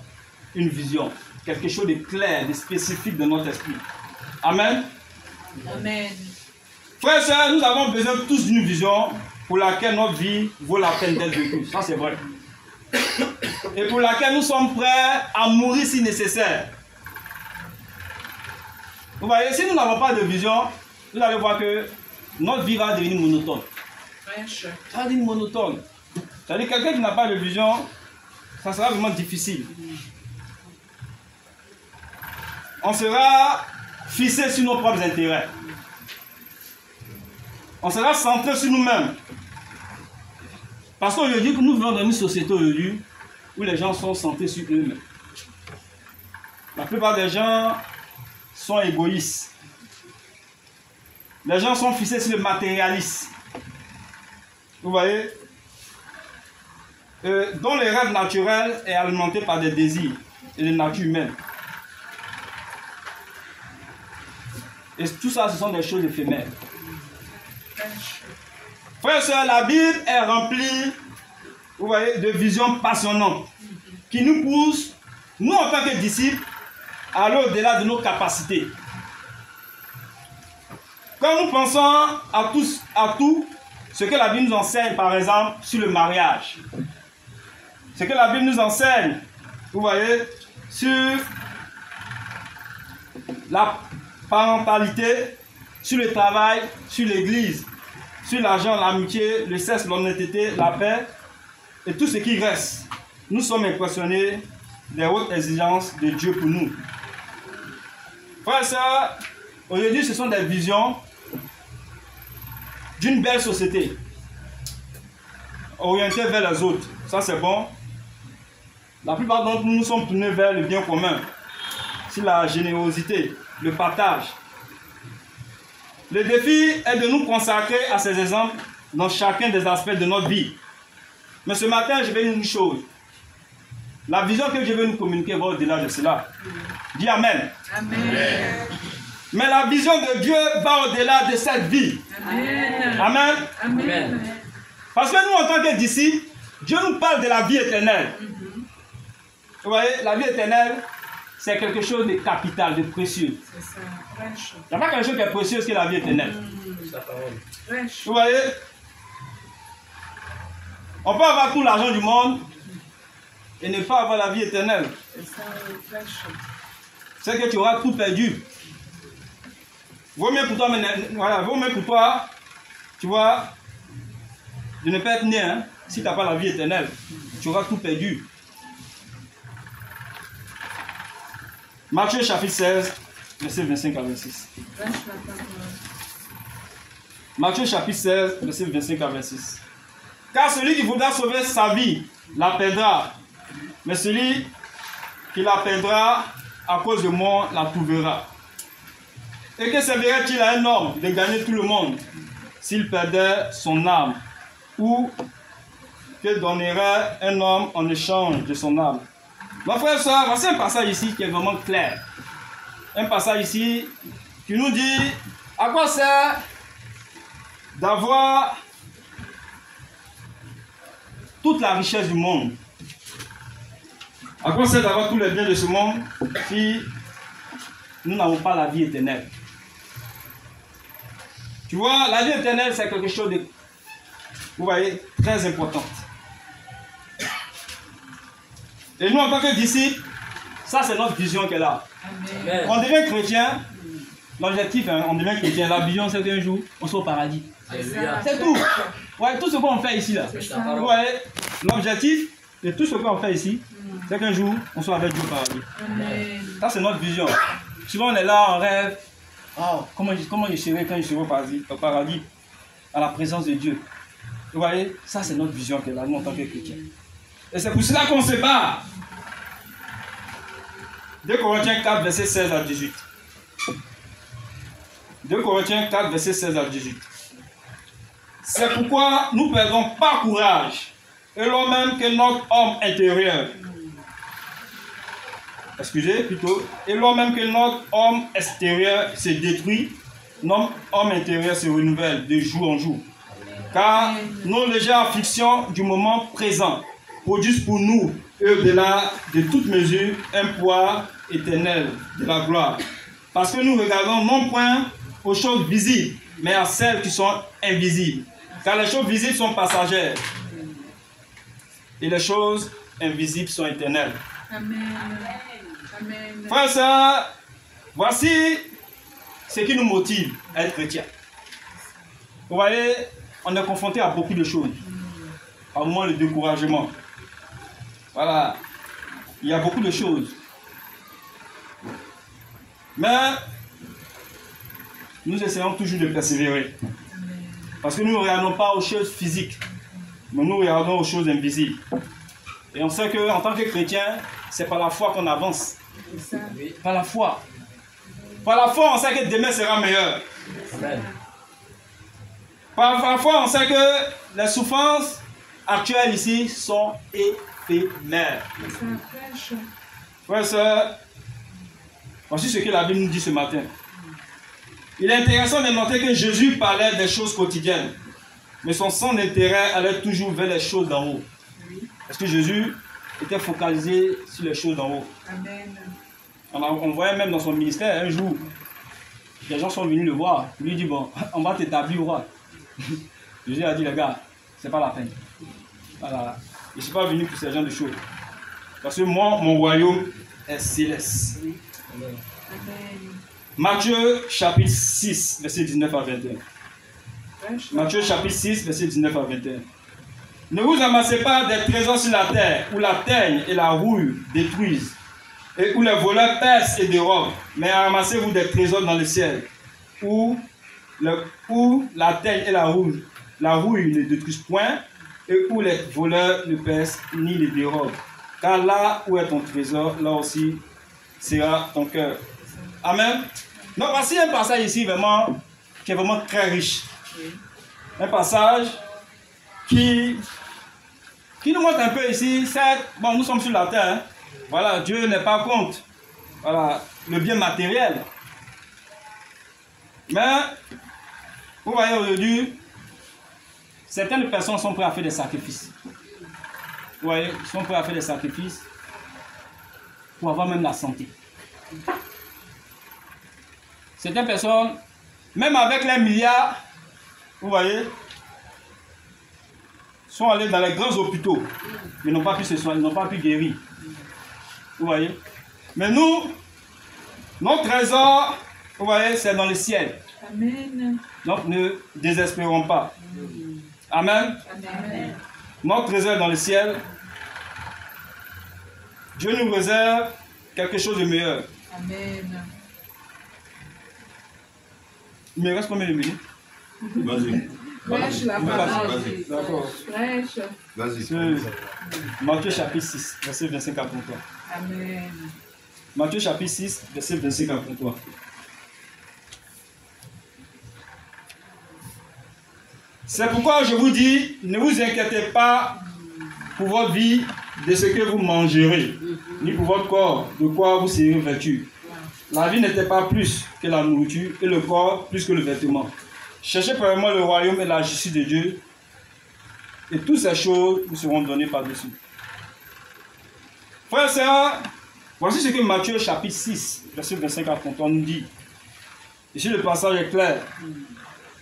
Speaker 4: une vision, quelque chose de clair, de spécifique de notre esprit. Amen.
Speaker 5: Amen.
Speaker 4: Frères et sœurs, nous avons besoin tous d'une vision pour laquelle notre vie vaut la peine d'être vécue. Ça, c'est vrai. Et pour laquelle nous sommes prêts à mourir si nécessaire. Vous voyez, si nous n'avons pas de vision, vous allez voir que notre vie va devenir monotone. Ça va devenir monotone. C'est-à-dire que quelqu'un qui n'a pas de vision, ça sera vraiment difficile. On sera fixé sur nos propres intérêts. On sera centré sur nous-mêmes. Parce qu'aujourd'hui, nous vivons dans une société aujourd'hui où les gens sont centrés sur eux-mêmes. La plupart des gens sont égoïstes. Les gens sont fixés sur le matérialisme. Vous voyez, dont le rêve naturel est alimenté par des désirs et des natures humaines. Et tout ça, ce sont des choses éphémères. Frères et sœurs, la Bible est remplie, vous voyez, de visions passionnantes qui nous poussent, nous en tant que disciples, à aller au-delà de nos capacités. Quand nous pensons à tout ce que la Bible nous enseigne, par exemple, sur le mariage, ce que la Bible nous enseigne, vous voyez, sur la parentalité, sur le travail, sur l'église, sur l'argent, l'amitié, le sexe, l'honnêteté, la paix et tout ce qui reste. Nous sommes impressionnés des hautes exigences de Dieu pour nous. Frères et sœurs, aujourd'hui ce sont des visions d'une belle société orientée vers les autres. Ça c'est bon. La plupart d'entre nous sommes tournés vers le bien commun, sur la générosité, le partage. Le défi est de nous consacrer à ces exemples dans chacun des aspects de notre vie. Mais ce matin, je vais dire une chose. La vision que je vais nous communiquer va au-delà de cela. Dis Amen.
Speaker 5: Amen.
Speaker 4: Mais la vision de Dieu va au-delà de cette vie.
Speaker 5: Amen.
Speaker 4: Amen.
Speaker 5: Amen.
Speaker 4: Parce que nous, en tant que disciples, Dieu nous parle de la vie éternelle. Vous voyez, la vie éternelle, c'est quelque chose de capital, de précieux.
Speaker 5: C'est ça.
Speaker 4: Il n'y a pas quelque chose qui est précieux que la vie éternelle.
Speaker 5: Fraîche.
Speaker 4: Vous voyez, on peut avoir tout l'argent du monde et ne pas avoir la vie éternelle.
Speaker 5: C'est ça, fraîche.
Speaker 4: C'est que tu auras tout perdu. Vaut mieux pour toi, vaut mieux pour toi, tu vois, de ne pas être né, hein, si tu n'as pas la vie éternelle. Tu auras tout perdu. Matthieu chapitre 16, verset 25 à 26. Matthieu chapitre 16, verset 25 à 26. Car celui qui voudra sauver sa vie la perdra, mais celui qui la perdra à cause de moi la trouvera. Et que servirait-il à un homme de gagner tout le monde s'il perdait son âme? Ou que donnerait un homme en échange de son âme? Mon frère et soeur, voici un passage ici qui est vraiment clair. Un passage ici qui nous dit à quoi sert d'avoir toute la richesse du monde. À quoi sert d'avoir tous les biens de ce monde si nous n'avons pas la vie éternelle? Tu vois, la vie éternelle, c'est quelque chose de, vous voyez, très important. Et nous, en tant que disciples, ça c'est notre vision qui est là.
Speaker 5: Amen.
Speaker 4: On devient chrétien, l'objectif, hein, on devient chrétien, la vision c'est qu'un jour, on soit au paradis. C'est tout. Ouais, tout ce qu'on fait ici, là. Vous voyez, l'objectif de tout ce qu'on fait ici, c'est qu'un jour, on soit avec Dieu au paradis.
Speaker 5: Amen.
Speaker 4: Ça c'est notre vision. Souvent on est là, on rêve. Oh, comment je serai quand je serai au paradis, à la présence de Dieu. Vous voyez, ça c'est notre vision qui est là, nous en tant que chrétiens. Et c'est pour cela qu'on se bat. 2 Corinthiens 4, verset 16 à 18. 2 Corinthiens 4, verset 16 à 18. C'est pourquoi nous ne perdons pas courage, et l'on même que notre homme intérieur. Excusez plutôt. Et l'on même que notre homme extérieur se détruit, notre homme intérieur se renouvelle de jour en jour. Car nos légères afflictions du moment présent produisent pour nous, et au-delà de toute mesure, un poids éternel de la gloire. Parce que nous regardons non point aux choses visibles, mais à celles qui sont invisibles. Car les choses visibles sont passagères et les choses invisibles sont éternelles.
Speaker 5: Amen. Amen.
Speaker 4: Frères et sœurs, voici ce qui nous motive à être chrétiens. Vous voyez, on est confronté à beaucoup de choses. Au moins le découragement. Voilà, il y a beaucoup de choses. Mais nous essayons toujours de persévérer. Parce que nous ne regardons pas aux choses physiques, mais nous regardons aux choses invisibles. Et on sait qu'en tant que chrétien, c'est par la foi qu'on avance. Par la foi. Par la foi, on sait que demain sera meilleur. Par la foi, on sait que les souffrances actuelles ici sont éphémères. Frères et sœurs, voici ce que la Bible nous dit ce matin. Il est intéressant de noter que Jésus parlait des choses quotidiennes, mais son centre d'intérêt allait toujours vers les choses d'en haut. Parce que Jésus était focalisé sur les choses d'en haut.
Speaker 5: Amen.
Speaker 4: On voyait même dans son ministère, un jour, les gens sont venus le voir. Il lui dit, bon, on va t'établir au roi. Jésus a dit, les gars, c'est pas la peine. Voilà. Je ne suis pas venu pour ce genre de choses. Parce que moi, mon royaume est céleste.
Speaker 5: Amen.
Speaker 4: Matthieu chapitre 6, verset 19 à 21. Matthieu chapitre 6, verset 19 à 21. Ne vous amassez pas des trésors sur la terre, où la teigne et la rouille détruisent, et où les voleurs percent et dérobent, mais amassez-vous des trésors dans le ciel, où la teigne et la rouille ne détruisent point, et où les voleurs ne percent ni les dérobent. Car là où est ton trésor, là aussi sera ton cœur. Amen. Donc voici un passage ici vraiment, qui est vraiment très riche. Un passage qui nous montre un peu ici, certes, bon, nous sommes sur la terre, hein. Voilà, Dieu n'est pas contre, voilà, le bien matériel. Mais, vous voyez aujourd'hui, certaines personnes sont prêtes à faire des sacrifices. Vous voyez, ils sont prêts à faire des sacrifices pour avoir même la santé. Certaines personnes, même avec les milliards, vous voyez, sont allés dans les grands hôpitaux, mais n'ont pas pu se soigner, n'ont pas pu guérir. Vous voyez. Mais nous, notre trésor, vous voyez, c'est dans le ciel.
Speaker 5: Amen.
Speaker 4: Donc ne désespérons pas. Amen.
Speaker 5: Amen.
Speaker 4: Notre trésor est dans le ciel. Dieu nous réserve quelque chose de meilleur.
Speaker 5: Amen.
Speaker 4: Il me reste combien de minutes?
Speaker 3: Vas-y.
Speaker 5: Prêche la parole.
Speaker 4: D'accord.
Speaker 5: Prêche.
Speaker 3: Vas-y.
Speaker 4: Matthieu chapitre 6, verset 25 à 33.
Speaker 5: Amen.
Speaker 4: Matthieu chapitre 6, verset 25 à 33. C'est pourquoi je vous dis, ne vous inquiétez pas pour votre vie de ce que vous mangerez, ni pour votre corps, de quoi vous serez vêtus. La vie n'était pas plus que la nourriture, et le corps plus que le vêtement. Cherchez premièrement le royaume et la justice de Dieu, et toutes ces choses vous seront données par-dessus. Frères et sœurs, voici ce que Matthieu chapitre 6, verset 25 à 33 nous dit. Ici le passage est clair.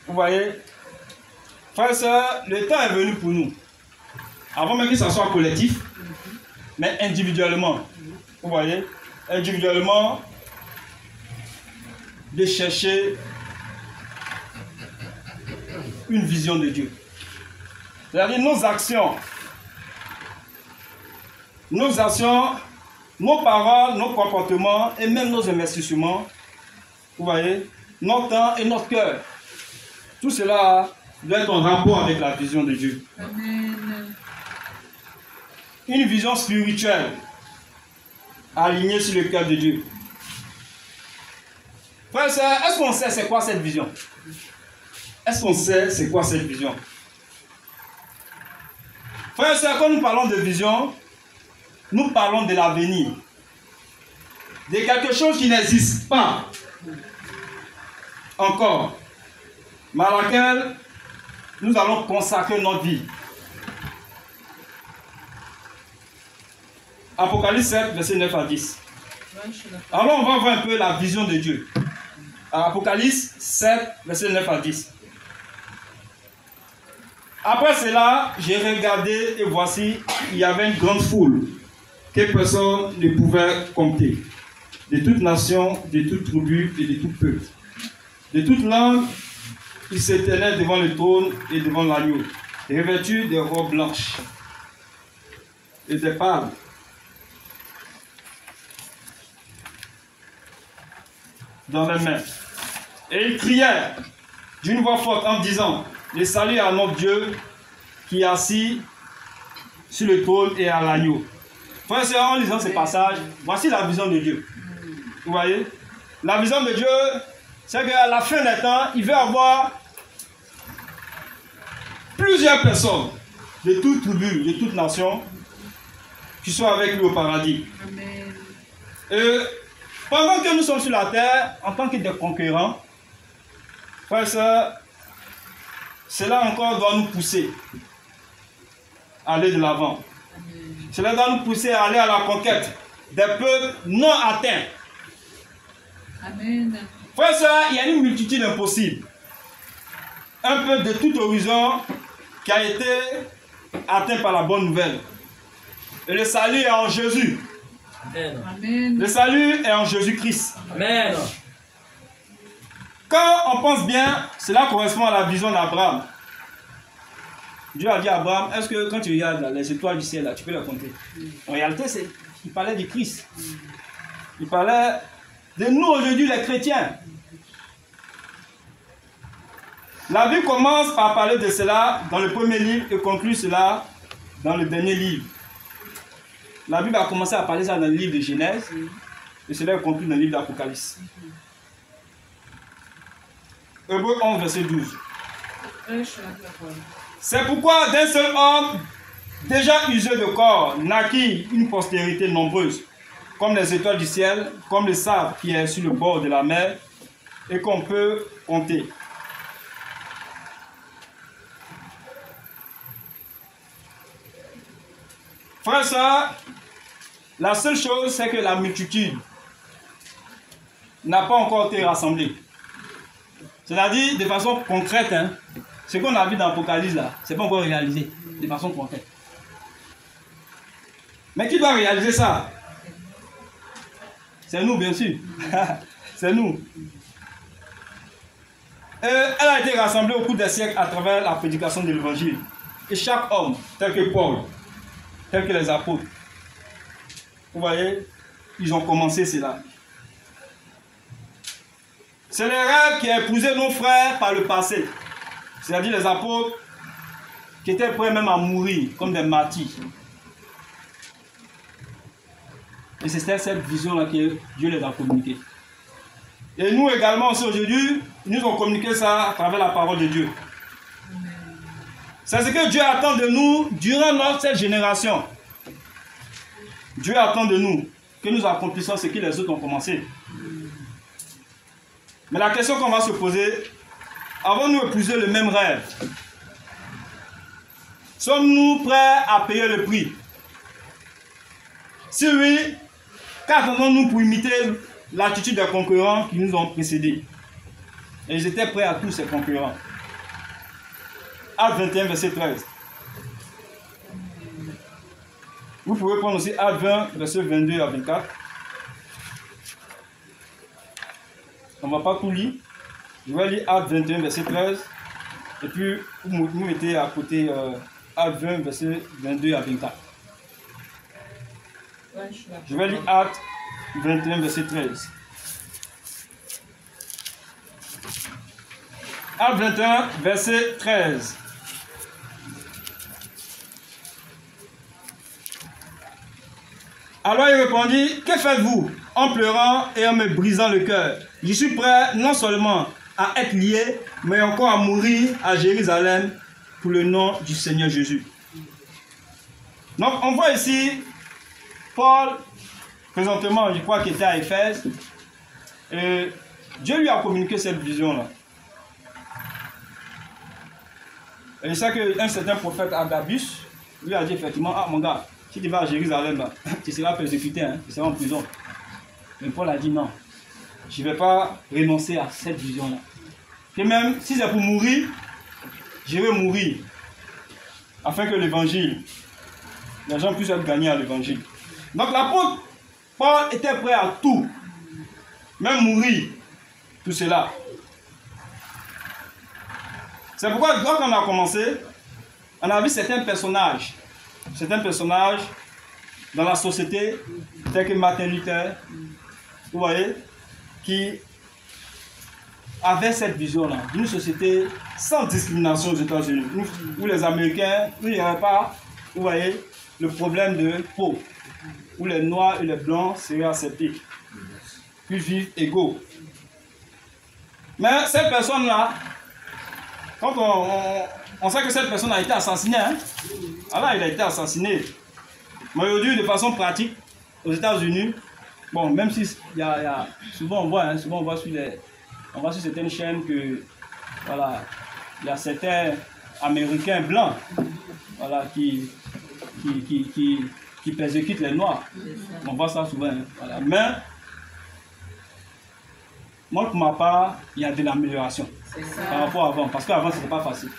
Speaker 4: Vous voyez, frères et sœurs, le temps est venu pour nous, avant même que ça soit collectif, mais individuellement. Vous voyez, individuellement, de chercher une vision de Dieu. C'est-à-dire nos actions, nos paroles, nos comportements et même nos investissements, vous voyez, notre temps et notre cœur. Tout cela doit être en rapport avec la vision de Dieu.
Speaker 5: Amen.
Speaker 4: Une vision spirituelle alignée sur le cœur de Dieu. Frère et sœur, est-ce qu'on sait c'est quoi cette vision? Est-ce qu'on sait c'est quoi cette vision? Frère et sœur, quand nous parlons de vision, nous parlons de l'avenir. De quelque chose qui n'existe pas. encore, mais à laquelle nous allons consacrer notre vie. Apocalypse 7, verset 9 à 10. Alors on va voir un peu la vision de Dieu. Apocalypse 7, verset 9 à 10. Après cela, j'ai regardé et voici, il y avait une grande foule que personne ne pouvait compter. De toutes nations, de toutes tribus et de tout peuple. De toutes langues, ils se tenaient devant le trône et devant l'agneau, revêtus de robes blanches et des palmes. Dans les mains. Et ils crièrent d'une voix forte en disant: le salut à notre Dieu qui est assis sur le trône et à l'agneau. Frères et sœurs, en lisant ces passages, voici la vision de Dieu. Vous voyez? La vision de Dieu, c'est qu'à la fin des temps, il veut avoir plusieurs personnes de toutes tribus, de toutes nations, qui sont avec lui au paradis.
Speaker 5: Amen.
Speaker 4: Et pendant que nous sommes sur la terre, en tant que des conquérants, frères et sœurs, cela encore doit nous pousser à aller de l'avant. Cela doit nous pousser à aller à la conquête des peuples non atteints.
Speaker 5: Amen.
Speaker 4: Frères et sœurs, il y a une multitude impossible. Un peuple de tout horizon qui a été atteint par la bonne nouvelle. Et le salut est en Jésus.
Speaker 1: Amen.
Speaker 5: Amen.
Speaker 4: Le salut est en Jésus-Christ.
Speaker 1: Amen.
Speaker 4: Quand on pense bien, cela correspond à la vision d'Abraham. Dieu a dit à Abraham, est-ce que quand tu regardes là, les étoiles du ciel, là, tu peux les compter? En réalité, il parlait du Christ. Il parlait de nous aujourd'hui, les chrétiens. La Bible commence par parler de cela dans le premier livre et conclut cela dans le dernier livre. La Bible a commencé à parler ça dans le livre de Genèse et cela est conclu dans le livre d'Apocalypse. Hébreux 11, verset 12. C'est pourquoi d'un seul homme, déjà usé de corps, naquit une postérité nombreuse, comme les étoiles du ciel, comme le sable qui est sur le bord de la mer, et qu'on peut compter. Frères et sœurs, la seule chose, c'est que la multitude n'a pas encore été rassemblée. C'est-à-dire, de façon concrète, hein, ce qu'on a vu dans l'Apocalypse, là, ce n'est pas encore réalisé, de façon concrète. Mais qui doit réaliser ça? C'est nous, bien sûr. C'est nous. Elle a été rassemblée au cours des siècles à travers la prédication de l'Évangile. Et chaque homme, tel que Paul, tel que les apôtres, vous voyez, ils ont commencé cela. C'est le rêve qui a épousé nos frères par le passé. C'est-à-dire les apôtres qui étaient prêts même à mourir comme des martyrs. Et c'est cette vision-là que Dieu les a communiquée. Et nous également aussi aujourd'hui, nous ont communiqué ça à travers la parole de Dieu. C'est ce que Dieu attend de nous durant cette génération. Dieu attend de nous que nous accomplissions ce que les autres ont commencé. Mais la question qu'on va se poser, avons-nous épousé le même rêve? Sommes-nous prêts à payer le prix? Si oui, qu'attendons-nous pour imiter l'attitude des concurrents qui nous ont précédés? Et ils étaient prêts à tous ces concurrents. Acte 21, verset 13. Vous pouvez prendre aussi Acte 20, verset 22 à 24. On ne va pas tout lire. Je vais lire Acte 21, verset 13. Et puis, vous mettez à côté Acte 20, verset 22 à 24. Je vais lire Acte 21, verset 13. Acte 21, verset 13. Alors il répondit, que faites-vous? En pleurant et en me brisant le cœur. Je suis prêt non seulement à être lié, mais encore à mourir à Jérusalem pour le nom du Seigneur Jésus. Donc on voit ici Paul, présentement je crois qu'il était à Éphèse, et Dieu lui a communiqué cette vision-là. Et c'est ça qu'un certain prophète Agabus lui a dit effectivement, ah mon gars, si tu vas à Jérusalem, là, tu seras persécuté, hein, tu seras en prison. Mais Paul a dit non, je ne vais pas renoncer à cette vision-là. Et même si c'est pour mourir, je vais mourir. Afin que l'évangile, les gens puissent être gagnés à l'évangile. Donc l'apôtre Paul était prêt à tout, même mourir, tout cela. C'est pourquoi quand on a commencé, on a vu certains personnages dans la société, tels que Martin Luther, vous voyez, qui avaient cette vision-là, d'une société sans discrimination aux États-Unis, où les Américains, où il n'y avait pas, vous voyez, le problème de peau, où les Noirs et les Blancs seraient acceptés, puis vivre égaux. Mais cette personne-là, quand on sait que cette personne a été assassinée, hein? Alors il a été assassiné. Mais aujourd'hui, de façon pratique, aux États-Unis, bon, même si souvent on voit sur certaines chaînes que voilà, il y a certains Américains blancs, voilà, qui persécutent les Noirs. On voit ça souvent. Hein, voilà. Mais moi, pour ma part, il y a de l'amélioration par rapport à avant. Parce qu'avant, ce n'était pas facile.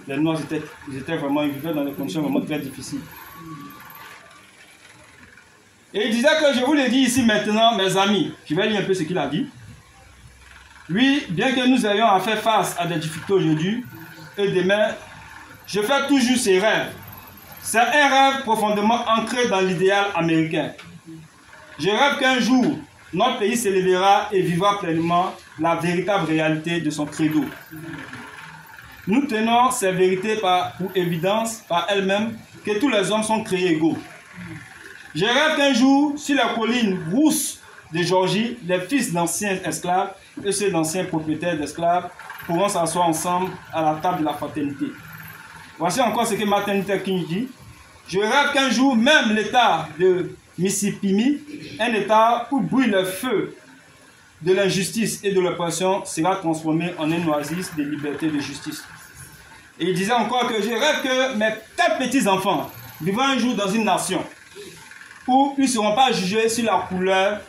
Speaker 4: Les Noirs, ils vivaient dans des conditions vraiment très difficiles. Et il disait que je vous le dis ici maintenant, mes amis. Je vais lire un peu ce qu'il a dit. Oui, bien que nous ayons à faire face à des difficultés aujourd'hui et demain, je fais toujours ces rêves. C'est un rêve profondément ancré dans l'idéal américain. Je rêve qu'un jour, notre pays s'élèvera et vivra pleinement la véritable réalité de son credo. Nous tenons ces vérités pour évidence par elles-mêmes que tous les hommes sont créés égaux. Je rêve qu'un jour, sur la colline rousse de Géorgie, les fils d'anciens esclaves et ceux d'anciens propriétaires d'esclaves pourront s'asseoir ensemble à la table de la fraternité. Voici encore ce que Martin Luther King dit. Je rêve qu'un jour, même l'État de Mississippi, un État où brûle le feu de l'injustice et de l'oppression, sera transformé en un oasis de liberté et de justice. Et il disait encore que je rêve que mes 4 petits-enfants vivront un jour dans une nation où ils ne seront pas jugés sur la couleur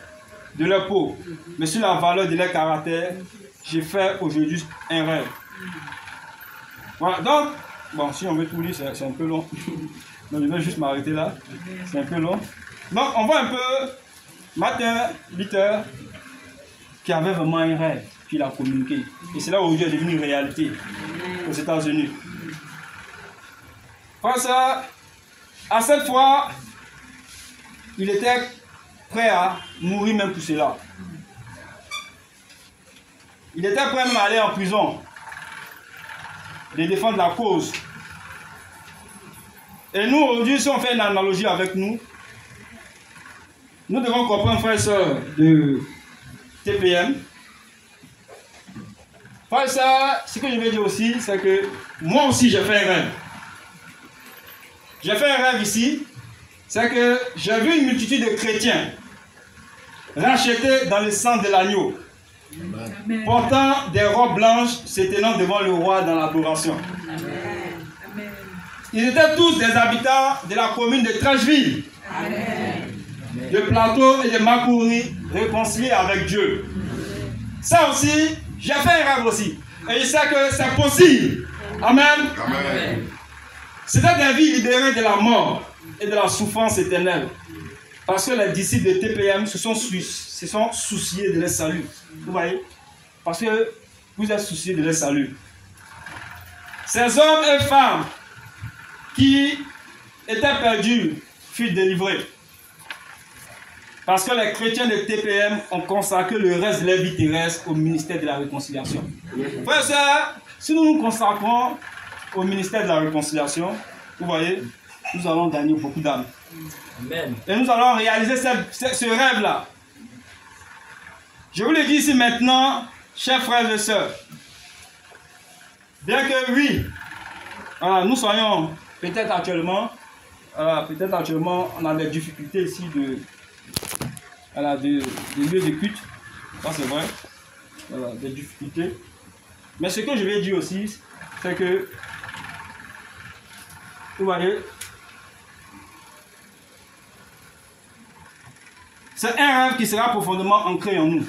Speaker 4: de leur peau, mais sur la valeur de leur caractère. J'ai fait aujourd'hui un rêve. Voilà, donc, bon, si on veut tout lire, c'est un peu long. Donc, je vais juste m'arrêter là. C'est un peu long. Donc, on voit un peu Martin Luther qui avait vraiment un rêve qu'il a communiqué. Et c'est là où aujourd'hui est devenu une réalité aux États-Unis. Face à cette fois, il était prêt à mourir même pour cela. Il était prêt même à aller en prison, de défendre la cause. Et nous, aujourd'hui, si on fait une analogie avec nous devons comprendre, frères et sœurs, de TPM. Frères et sœurs, ce que je veux dire aussi, c'est que moi aussi, j'ai fait un rêve. J'ai fait un rêve ici, c'est que j'ai vu une multitude de chrétiens rachetés dans le sang de l'agneau, portant des robes blanches, se tenant devant le roi dans l'adoration. Ils étaient tous des habitants de la commune de Trècheville, de Plateau et de Makoury, réconciliés avec Dieu. Ça aussi, j'ai fait un rêve aussi. Et je sais que c'est possible. Amen. C'était des vies libérées de la mort et de la souffrance éternelle. Parce que les disciples de TPM se sont souciés de leur salut. Vous voyez? Parce que vous êtes souciés de leur salut. Ces hommes et femmes qui étaient perdus furent délivrés. Parce que les chrétiens de TPM ont consacré le reste de leur vie terrestre au ministère de la réconciliation. Frères et sœurs, si nous nous consacrons au ministère de la réconciliation, vous voyez, nous allons gagner beaucoup d'âmes. Et nous allons réaliser ce rêve-là. Je vous le dis ici maintenant, chers frères et sœurs, bien que oui, nous soyons peut-être actuellement, on a des difficultés ici de lieux de culte, ça c'est vrai. voilà, des difficultés. Mais ce que je vais dire aussi, c'est que, vous voyez, c'est un rêve qui sera profondément ancré en nous.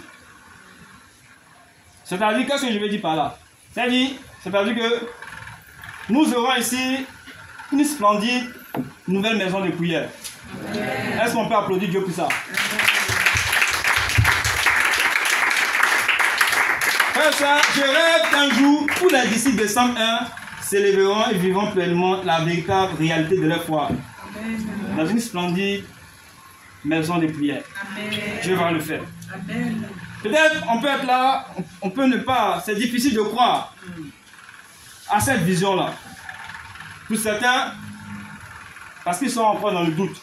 Speaker 4: C'est-à-dire, qu'est-ce que je veux dire par là? C'est-à-dire que nous aurons ici une splendide nouvelle maison de prière. Est-ce qu'on peut applaudir Dieu pour ça? Je rêve qu'un jour, tous les disciples de 101 s'élèveront et vivront pleinement la véritable réalité de leur foi. Dans une splendide maison de prière. Dieu va le faire. Peut-être on peut être là, on peut ne pas, c'est difficile de croire à cette vision-là. Pour certains, parce qu'ils sont encore dans le doute.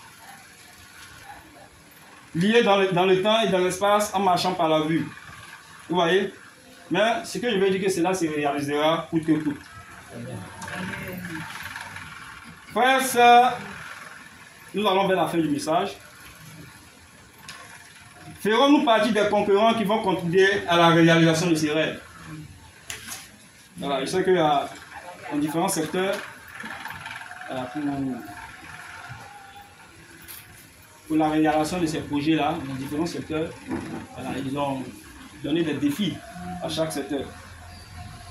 Speaker 4: Liés dans le temps et dans l'espace en marchant par la vue. Vous voyez? Mais ce que je veux dire, que cela se réalisera coûte que coûte. Frères, sœurs, nous allons vers la fin du message. Ferons-nous partie des concurrents qui vont contribuer à la réalisation de ces rêves? Voilà, je sais qu'il y a dans différents secteurs, pour la réalisation de ces projets-là, dans différents secteurs, voilà, ils ont donné des défis à chaque secteur.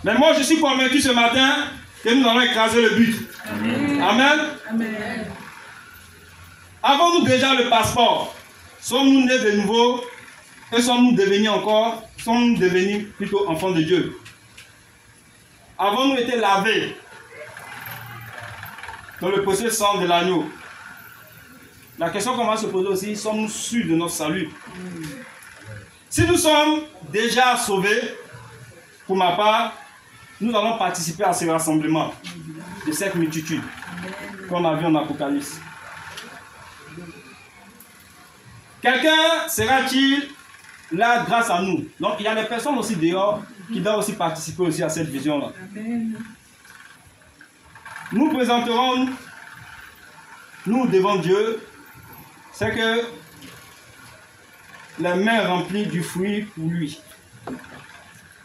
Speaker 4: Mais moi, je suis convaincu ce matin que nous allons écraser le but. Amen. Amen. Amen. Avons-nous déjà le passeport? Sommes-nous nés de nouveau? Et sommes-nous devenus plutôt enfants de Dieu? Avons-nous été lavés dans le précieux sang de l'agneau? La question qu'on va se poser aussi, sommes-nous sûrs de notre salut? Si nous sommes déjà sauvés, pour ma part, nous allons participer à ce rassemblement de cette multitude qu'on a vu en Apocalypse. Quelqu'un sera-t-il là grâce à nous? Donc il y a des personnes aussi dehors qui doivent aussi participer aussi à cette vision-là. Nous présenterons, nous devant Dieu, c'est que les mains remplies du fruit pour lui.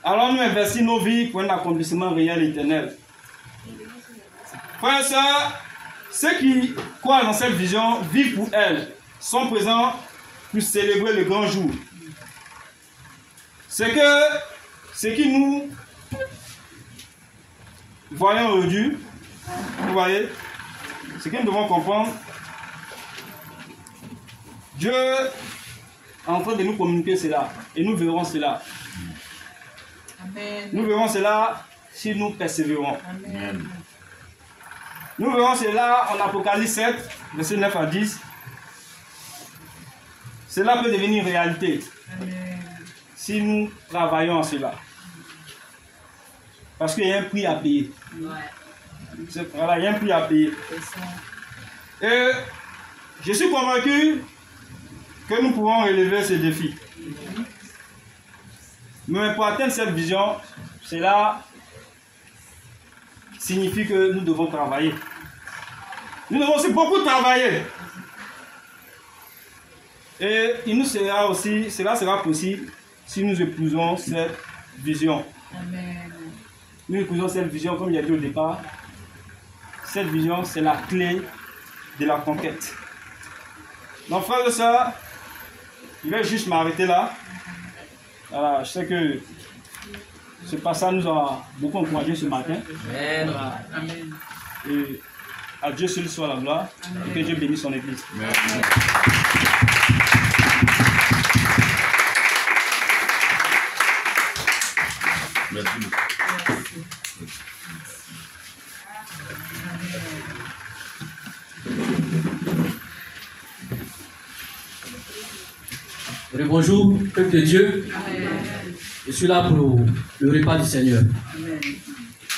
Speaker 4: Allons-nous investir nos vies pour un accomplissement réel et éternel? Frères et sœurs, ceux qui croient dans cette vision vivent pour elle, sont présents pour célébrer le grand jour. C'est que ce qui nous voyons aujourd'hui, vous voyez, ce que nous devons comprendre, Dieu est en train de nous communiquer cela et nous verrons cela. Amen. Nous verrons cela si nous persévérons. Amen. Nous verrons cela en Apocalypse 7, versets 9 à 10. Cela peut devenir une réalité. Amen. Si nous travaillons à cela. Parce qu'il y a un prix à payer. Ouais. Voilà, il y a un prix à payer. Et je suis convaincu que nous pourrons relever ce défi. Mais pour atteindre cette vision, cela signifie que nous devons travailler. Nous devons aussi beaucoup travailler. Et il nous sera aussi, cela sera possible si nous épousons cette vision. Amen. Nous épousons cette vision, comme il y a dit au départ. Cette vision, c'est la clé de la conquête. Donc, frères et sœurs, je vais juste m'arrêter là. Voilà, je sais que ce passage nous a beaucoup encouragé ce matin. Amen. Voilà. Amen. Et à Dieu seul soit la gloire. Amen. Et que Dieu bénisse son Église. Amen.
Speaker 3: Merci.
Speaker 1: Bonjour, peuple de Dieu. Amen. Je suis là pour le repas du Seigneur. Amen.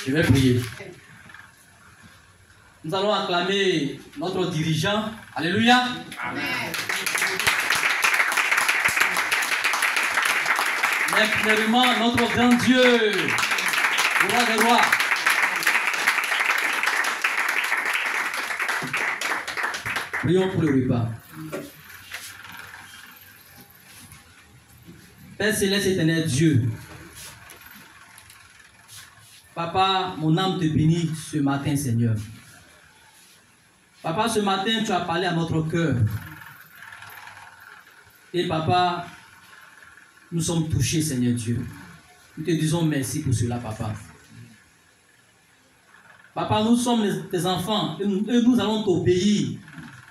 Speaker 1: Je vais prier. Nous allons acclamer notre dirigeant. Alléluia. Amen. Mais premièrement, notre grand Dieu, le roi des rois. Prions pour le repas. Père céleste éternel Dieu, Papa, mon âme te bénit ce matin, Seigneur. Papa, ce matin, tu as parlé à notre cœur. Et papa, nous sommes touchés, Seigneur Dieu. Nous te disons merci pour cela, papa. Papa, nous sommes tes enfants et nous allons t'obéir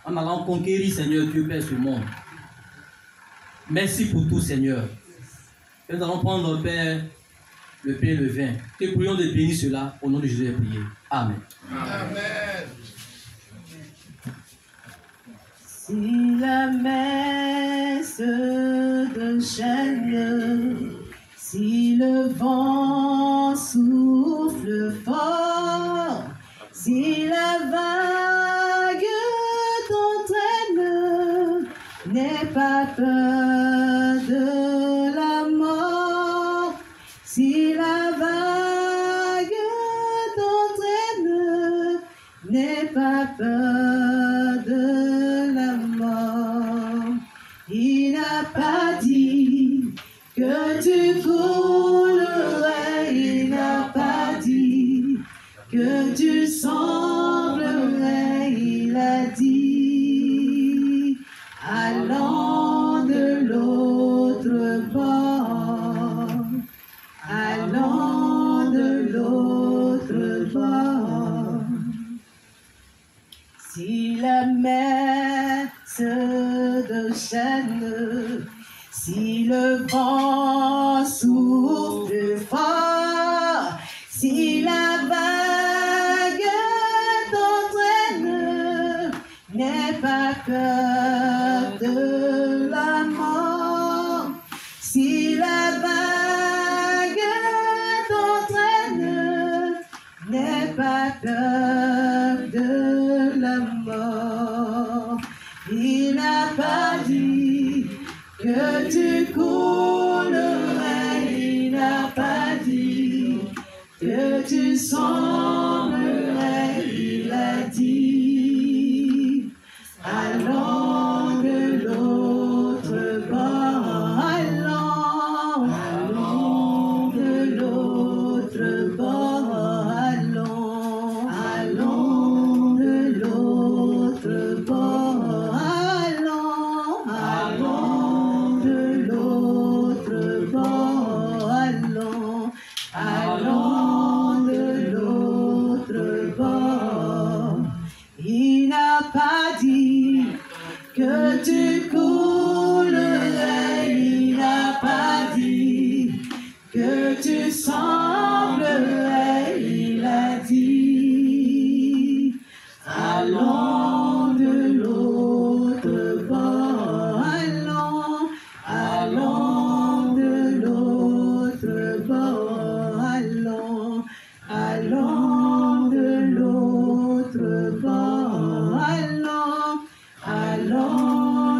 Speaker 1: en allant conquérir, Seigneur Dieu, Père, ce monde. Merci pour tout, Seigneur. Et nous allons prendre, Père, le pain et le vin. Te prions de bénir cela au nom de Jésus et prier. Amen.
Speaker 3: Amen.
Speaker 2: Si la messe déchaîne, si le vent souffle fort, si la vague t'entraîne, n'aie pas peur de la mort. Si la vague t'entraîne, n'aie pas peur de la mort. Il n'a pas dit que tu coulerais, il n'a pas dit que tu semblerais, il a dit, allant de l'autre bord, allant de l'autre bord. Si la mer se déchaîne, si le vent souffle fort, si la vague t'entraîne, n'aie pas peur de la mort. Si la vague t'entraîne, n'aie pas peur de la mort. Il n'a pas dit que tu coulerais, il n'a pas dit que tu semblerais, il a dit, allons de l'autre bord, allons de l'autre bord, allons de l'autre bord, allons de l'autre bord, allons de l'autre bord. Il n'a pas dit que tu coulerais, il n'a pas dit que tu semblerais, il a dit, allons de l'autre bord, allons de l'autre bord, allons de l'autre bord, allons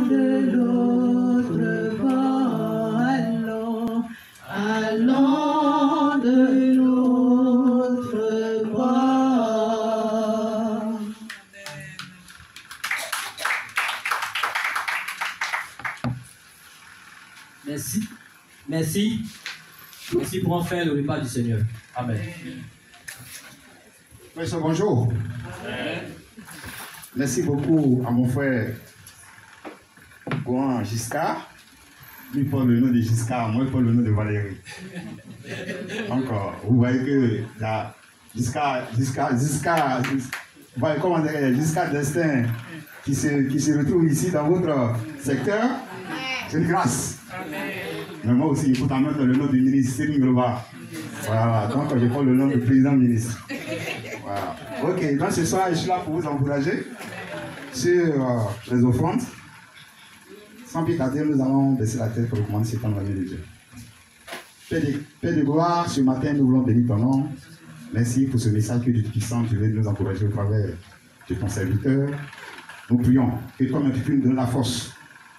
Speaker 2: de l'autre bord, allons de l'autre bord.
Speaker 1: Merci. Merci. Merci pour en faire le repas du Seigneur. Amen.
Speaker 6: Monsieur, bonjour. Merci beaucoup à mon frère Gohan Giscard. Lui porte le nom de Giscard, moi je porte le nom de Valérie. Encore, vous voyez que la Giscard d'Estaing qui se retrouve ici dans votre secteur, c'est une grâce. Mais moi aussi, il faut en mettre le nom du ministre Céline Globa. Voilà, donc je prends le nom du président ministre. Voilà. Ok, donc ce soir, je suis là pour vous encourager sur les offrandes. Sans plus tarder, nous allons baisser la tête pour recommander ce temps dans la vie de Dieu. Père de gloire, ce matin, nous voulons bénir ton nom. Merci pour ce message que Dieu puissant, tu veux nous encourager au travers de ton serviteur. Nous prions que toi-même tu puisses nous donner la force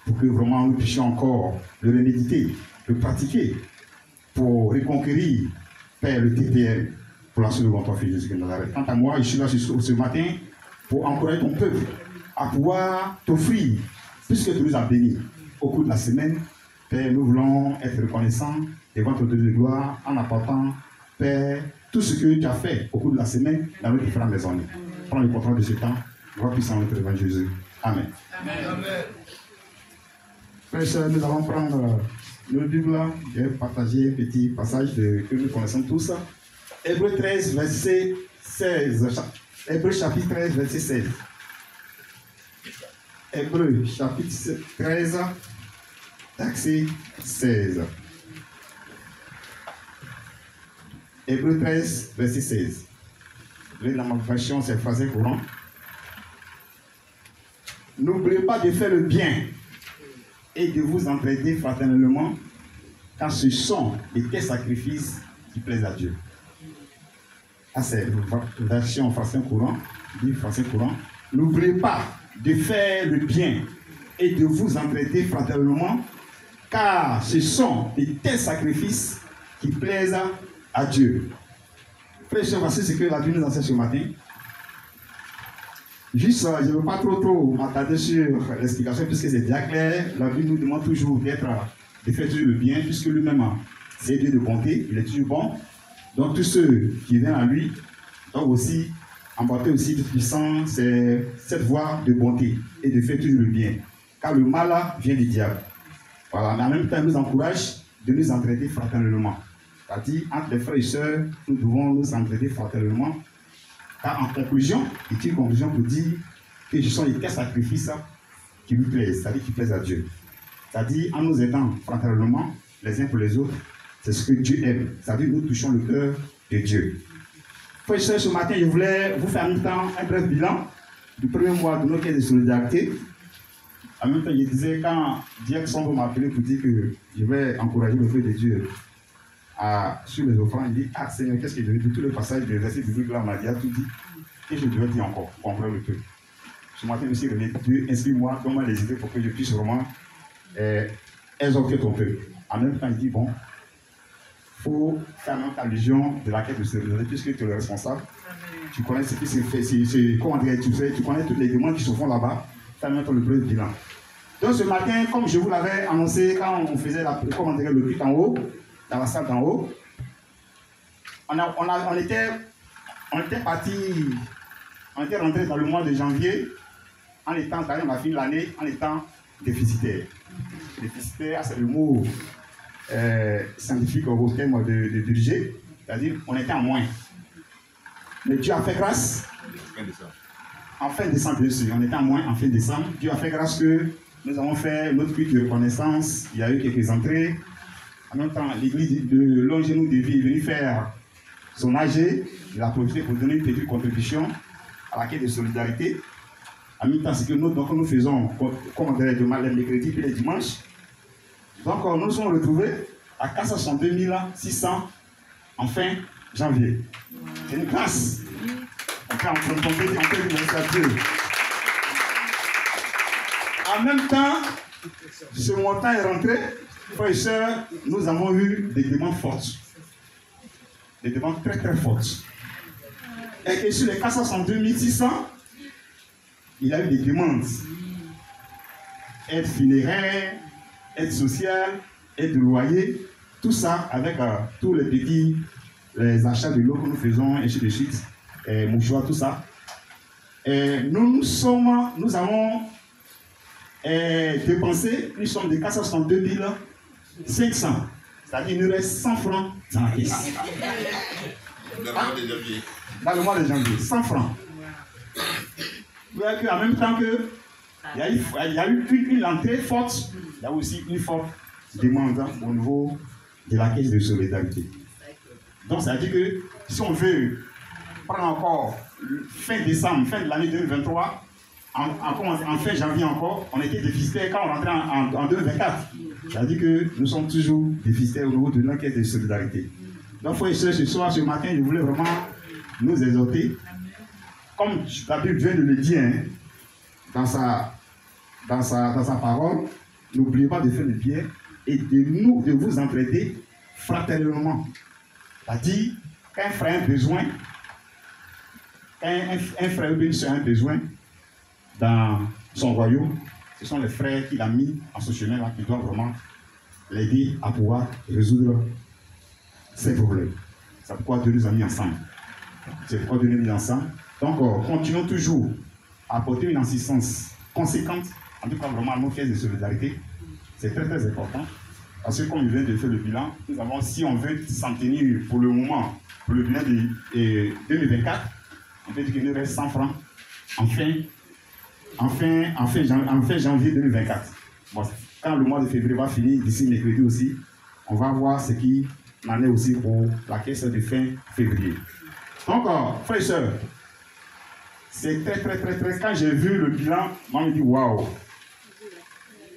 Speaker 6: pour que vraiment nous puissions encore le reméditer, le pratiquer pour reconquérir, Père, le TPM, pour la seule toi, Fils Jésus de Nazareth. Quant à moi, je suis là ce matin pour encourager ton peuple à pouvoir t'offrir, puisque tu nous as bénis au cours de la semaine. Père, nous voulons être reconnaissants devant ton Dieu de gloire en apportant Père, tout ce que tu as fait au cours de la semaine dans nos différentes maisons. Prends le contrôle de ce temps. Gloire puissante notre évangile Jésus. Amen. Amen. Frères et sœurs, nous allons prendre le Bible et partager un petit passage que nous connaissons tous. Hébreux 13, verset 16. Hébreux chapitre 13, verset 16. Hébreux chapitre 13, verset 16. Hébreux 13, verset 16. Dans ma version, c'est français courant. N'oubliez pas de faire le bien et de vous entraider fraternellement, car ce sont des tels sacrifices qui plaisent à Dieu. Ah, c'est la version français courant. Dit français courant. N'oubliez pas de faire le bien et de vous entraider fraternellement, car ce sont des tels sacrifices qui plaisent à Dieu. Frère, voici ce que la Bible nous enseigne ce matin. Juste, je ne veux pas trop m'attarder sur l'explication, puisque c'est bien clair. La Bible nous demande toujours de faire toujours le bien, puisque lui-même, c'est Dieu de bonté, il est toujours bon. Donc, tous ceux qui viennent à lui doivent aussi emporter aussi du puissant cette voie de bonté et de faire toujours le bien. Car le mal vient du diable. Voilà. Mais en même temps, il nous encourage de nous entraider fraternellement. C'est-à-dire, entre les frères et sœurs, nous devons nous entraider fraternellement. Car en conclusion, il y a une conclusion pour dire que ce sont les tels sacrifices qui lui plaisent, c'est-à-dire qui plaisent à Dieu. C'est-à-dire, en nous aidant fraternellement, les uns pour les autres, c'est ce que Dieu aime. C'est-à-dire, nous touchons le cœur de Dieu. Frères et sœurs, ce matin, je voulais vous faire en même temps un bref bilan du premier mois de nos caisses de solidarité. En même temps, je disais, quand Jackson m'a appelé pour dire que je vais encourager le feu de Dieu sur les offrandes, il dit, ah Seigneur, qu'est-ce que je vais dire? Tout le passage de verset biblique là m'a dit, tout dit. Et je devais dire encore, pour comprendre le peu. Ce matin, je me suis réveillé, Dieu, inscris-moi, donne-moi les idées pour que je puisse vraiment exhorter ton peuple. En même temps, il dit, bon, il faut faire une allusion de la quête de solidarité, puisque tu es le responsable. Tu connais ce qui s'est fait, comment dire, tu connais toutes les demandes qui se font là-bas, fais maintenant le premier bilan. Donc ce matin, comme je vous l'avais annoncé quand on faisait le culte en haut, dans la salle d'en haut, on était rentré dans le mois de janvier en étant, quand on a fini l'année, en étant déficitaire. Déficitaire, c'est le mot scientifique au terme de budget, c'est-à-dire on était en moins. Mais Dieu a fait grâce. En fin décembre, bien sûr, on était en moins en fin décembre. Dieu a fait grâce que nous avons fait notre culte de reconnaissance. Il y a eu quelques entrées. En même temps, l'église de Longénou de Vie est venue faire son AG. Il a profité pour donner une petite contribution à la quête de solidarité. En même temps, c'est que nous faisons, comme on dirait, les mercredis et les dimanches. Donc, nous nous sommes retrouvés à 462 600 en fin janvier. C'est une grâce. On peut dire merci à Dieu. En même temps, ce montant est rentré. Frères et sœurs, nous avons eu des demandes fortes. Des demandes très très fortes. Et que sur les 462 600, il y a eu des demandes. Aide funéraire, aide sociale, aide de loyer, tout ça avec tous les petits les achats de l'eau que nous faisons, et ainsi de suite, mouchoirs, tout ça. Et nous avons dépensé, nous sommes de 462 500. C'est-à-dire qu'il nous reste 100 francs dans la caisse. Dans le mois de janvier, 100 francs. Vous voyez qu'en même temps que il y a eu une entrée forte, il y a aussi une forte demande au niveau de la caisse de solidarité. Donc, ça veut dire que si on veut prendre encore fin décembre, fin de l'année 2023, en fin janvier encore, on était déficitaire quand on rentrait en 2024. Ça veut dire que nous sommes toujours déficitaires au niveau de la caisse de solidarité. Donc, frères et sœurs, ce soir, ce matin, je voulais vraiment nous exhorter. Comme la Bible vient de le dire dans sa parole, n'oubliez pas de faire le bien et de vous entraider fraternellement. C'est-à-dire, quand un frère a un besoin, quand un frère a un besoin dans son royaume, ce sont les frères qu'il a mis en ce chemin-là qui doivent vraiment l'aider à pouvoir résoudre ses problèmes. C'est pourquoi Dieu nous a mis ensemble. C'est pourquoi Dieu nous a mis ensemble. Donc, continuons toujours à apporter une assistance conséquente, en tout cas vraiment à nos caisses de solidarité. C'est très très important. Parce que comme je viens de faire le bilan, nous avons, si on veut s'en tenir pour le moment, pour le bilan de 2024, on peut dire qu'il nous reste 100 francs en fin janvier 2024. Bon, quand le mois de février va finir, d'ici mercredi aussi, on va voir ce qui en est aussi pour la caisse de fin février. Donc, frères et sœurs, c'est très, quand j'ai vu le bilan, moi je me dis waouh.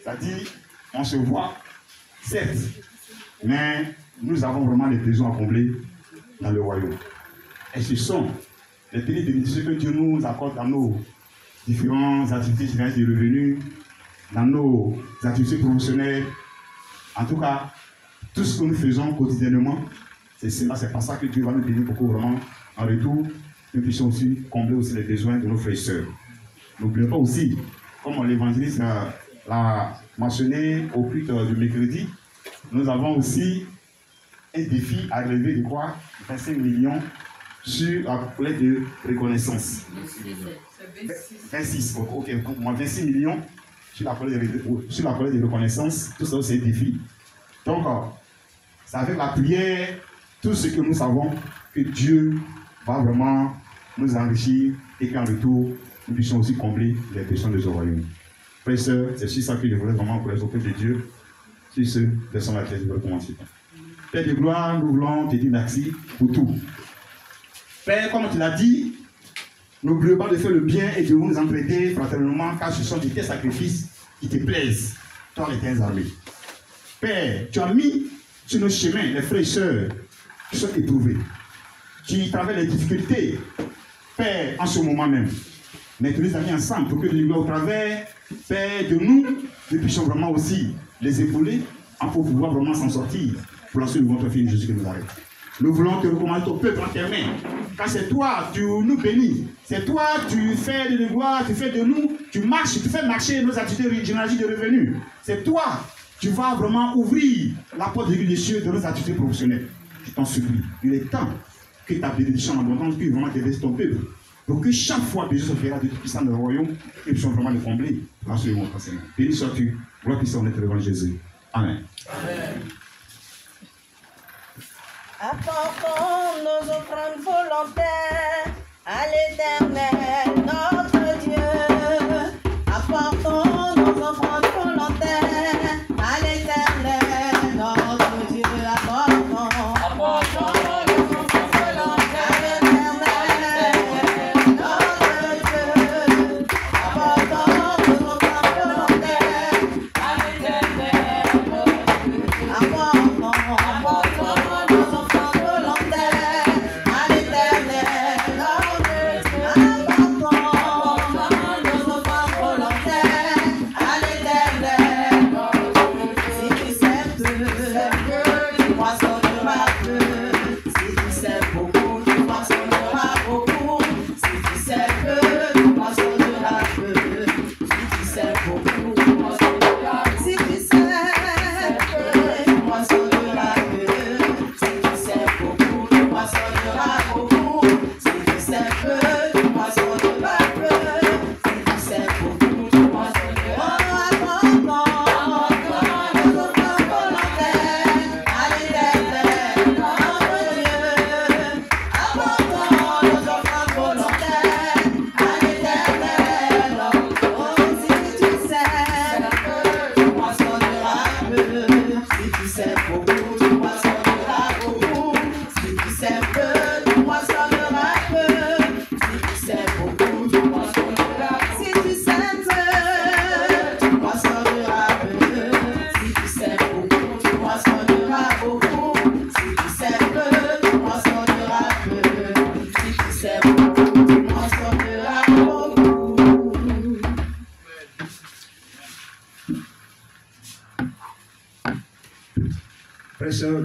Speaker 6: C'est-à-dire, on se voit, certes, mais nous avons vraiment des besoins à combler dans le royaume. Et ce sont les petites bénédictions que Dieu nous accorde dans nos différentes activités générales de revenus, dans nos activités professionnelles. En tout cas, tout ce que nous faisons quotidiennement, c'est par ça que Dieu va nous bénir beaucoup vraiment. En retour, nous puissions aussi combler aussi les besoins de nos frères et sœurs. N'oublions pas aussi, comme l'évangéliste l'a mentionné au culte du mercredi, nous avons aussi un défi à relever de quoi 25 millions sur la collecte de reconnaissance. 26, ok, 26 millions sur la collecte de reconnaissance. Tout ça, c'est un défi. Donc, c'est avec la prière, tout ce que nous savons, que Dieu va vraiment nous enrichir et qu'en retour, nous puissions aussi combler les besoins de ce royaume. Frères et sœurs, c'est sur ça que je voulais vraiment encourager auprès de Dieu, sur ce, laissons la tête, je vais commencer. Père de gloire, nous voulons te dire merci pour tout. Père, comme tu l'as dit, n'oublions pas de faire le bien et de nous entraider fraternellement, car ce sont des tes sacrifices qui te plaisent, toi les tes armées. Père, tu as mis sur nos chemins les frères et sœurs qui sont éprouvés, qui traversent les difficultés, Père, en ce moment même. Mais tu les as mis ensemble pour que au travers, Père, de nous puissions vraiment aussi les épauler, pour pouvoir vraiment s'en sortir pour la seule de votre Fils Jésus que nous arrête. Nous voulons te recommander ton peuple en tes mains, car c'est toi, tu nous bénis, c'est toi, tu fais de gloire, tu fais de nous, tu fais marcher nos activités générales de revenus. C'est toi, tu vas vraiment ouvrir la porte des cieux de nos activités professionnelles. Je t'en supplie, il est temps que ta bénédiction en abondance puisse vraiment déverser ton peuple. Donc que chaque fois que Jésus se fera de tout puissant dans le royaume, ils puissent vraiment le combler. Rassurez-moi, Seigneur. Béni sois-tu, gloire puissante être devant Jésus. Amen.
Speaker 2: Amen. Apportons nos offrandes volontaires à l'Éternel, notre Dieu. Apportons nos offrandes volontaires à l'Éternel, notre Dieu. Apportons nos offrandes volontaires à l'Éternel, notre Dieu. Apportons nos offrandes volontaires à l'Éternel, notre Dieu. Apportons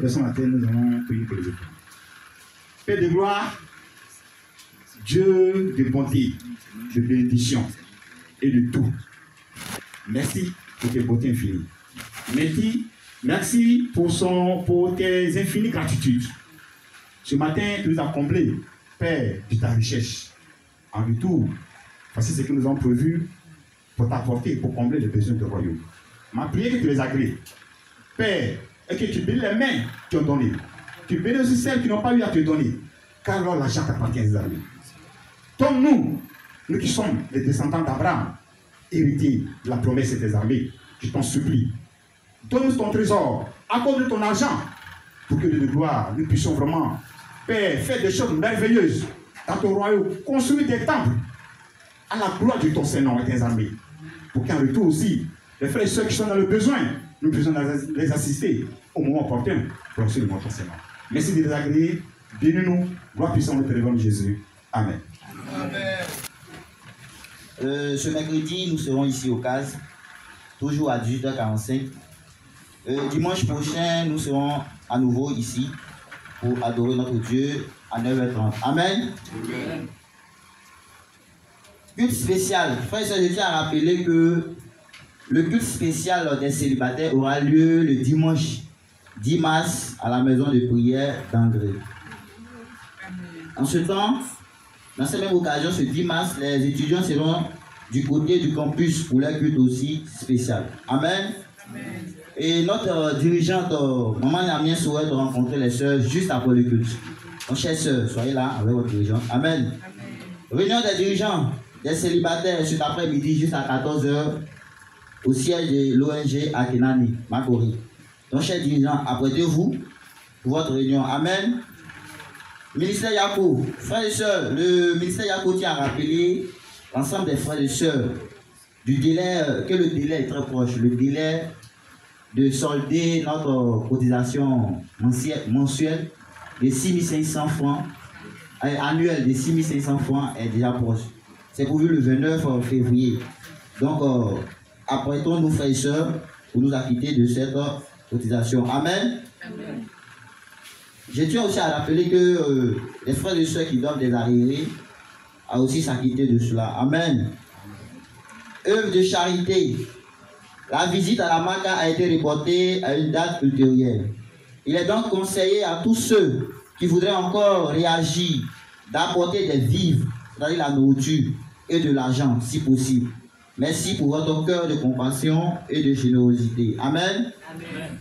Speaker 6: Descends la terre, nous allons prier pour les autres. Père de gloire, Dieu de bonté, de bénédiction et de tout. Merci pour tes bontés infinies. Merci pour tes infinies gratitudes. Ce matin, tu nous as comblés, Père, de ta richesse. En retour, voici ce que nous avons prévu pour t'apporter, pour combler les besoins du royaume. Ma prière que tu les agrées. Père, et que tu bénis les mains qui ont donné. Tu bénis aussi celles qui n'ont pas eu à te donner. Car alors l'argent t'appartient désormais. Donne-nous, nous qui sommes les descendants d'Abraham, héritiers de la promesse de tes armées, je t'en supplie. Donne-nous ton trésor, accorde ton argent, pour que de gloire, nous puissions vraiment, Père, faire des choses merveilleuses dans ton royaume, construire des temples à la gloire de ton Seigneur et tes armées. Pour qu'en retour aussi, les frères et sœurs qui sont dans le besoin, nous puissions les assister au moment opportun pour recevoir notre Seigneur. Merci de les agréer. Bénis-nous. Gloire puissante de notre Jésus. Amen.
Speaker 7: Ce mercredi, nous serons ici au CAS, toujours à 18h45. Dimanche prochain, nous serons à nouveau ici pour adorer notre Dieu à 9h30. Amen. Amen. Culte spécial. Frère et sœurs, je tiens à rappeler que le culte spécial des célibataires aura lieu le dimanche 10 mars à la maison de prière d'André. En ce temps, dans cette même occasion, ce 10 mars, les étudiants seront du côté du campus pour leur culte aussi spécial. Amen. Amen. Et notre dirigeante, Maman Namien, souhaite rencontrer les sœurs juste après le culte. Donc, chers sœurs, soyez là avec votre dirigeante. Amen. Amen. Réunion des dirigeants des célibataires cet après-midi, juste à 14h, au siège de l'ONG à Kenani, Makori. Donc, chers dirigeants, apprêtez-vous pour votre réunion. Amen. Ministère Yako, frères et sœurs, le ministère Yako tient à rappeler l'ensemble des frères et sœurs du délai, que le délai est très proche, le délai de solder notre cotisation mensuelle de 6500 francs, annuelle de 6500 francs est déjà proche. C'est prévu le 29 février. Donc, apprêtons-nous, frères et sœurs, pour nous acquitter de cette cotisation. Amen. Amen. Je tiens aussi à rappeler que les frères et sœurs qui doivent des arriérés a aussi s'acquitter de cela. Amen. Œuvre de charité. La visite à la Maca a été reportée à une date ultérieure. Il est donc conseillé à tous ceux qui voudraient encore réagir d'apporter des vivres, c'est-à-dire la nourriture et de l'argent, si possible. Merci pour votre cœur de compassion et de générosité. Amen. Amen.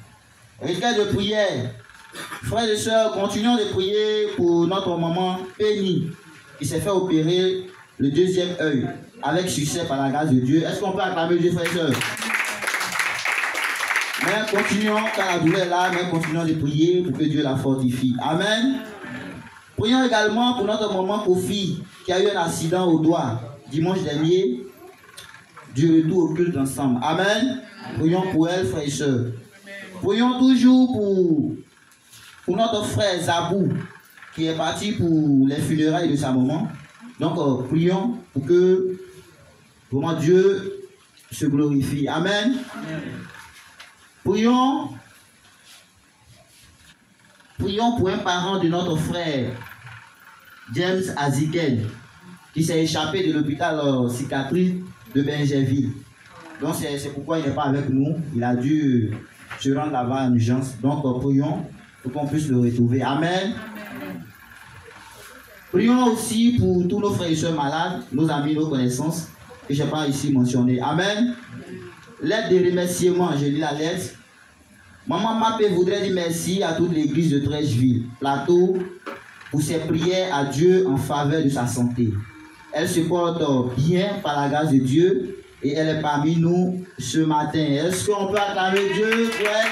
Speaker 7: Requête de prière. Frères et sœurs, continuons de prier pour notre maman Penny, qui s'est fait opérer le deuxième œil, avec succès par la grâce de Dieu. Est-ce qu'on peut acclamer Dieu, frères et sœurs? Mais continuons, car la douleur est là, mais continuons de prier pour que Dieu la fortifie. Amen. Prions également pour notre maman Kofi, qui a eu un accident au doigt dimanche dernier, du retour au culte ensemble. Amen. Prions pour elle, frères et sœurs. Prions toujours pour notre frère Zabou, qui est parti pour les funérailles de sa maman. Donc, prions pour que vraiment Dieu se glorifie. Amen. Amen. Prions pour un parent de notre frère, James Aziken, qui s'est échappé de l'hôpital psychiatrique de Benjerville. Donc, c'est pourquoi il n'est pas avec nous. Il a dû se rendre là-bas en urgence. Donc, prions pour qu'on puisse le retrouver. Amen. Amen. Prions aussi pour tous nos frères et sœurs malades, nos amis, nos connaissances, que je n'ai pas ici mentionné. Amen. Lettre de remerciement, je lis la lettre. Maman Mapé voudrait dire merci à toute l'église de Trècheville, Plateau, pour ses prières à Dieu en faveur de sa santé. Elle se porte bien par la grâce de Dieu et elle est parmi nous ce matin. Est-ce qu'on peut acclamer Dieu pour elle?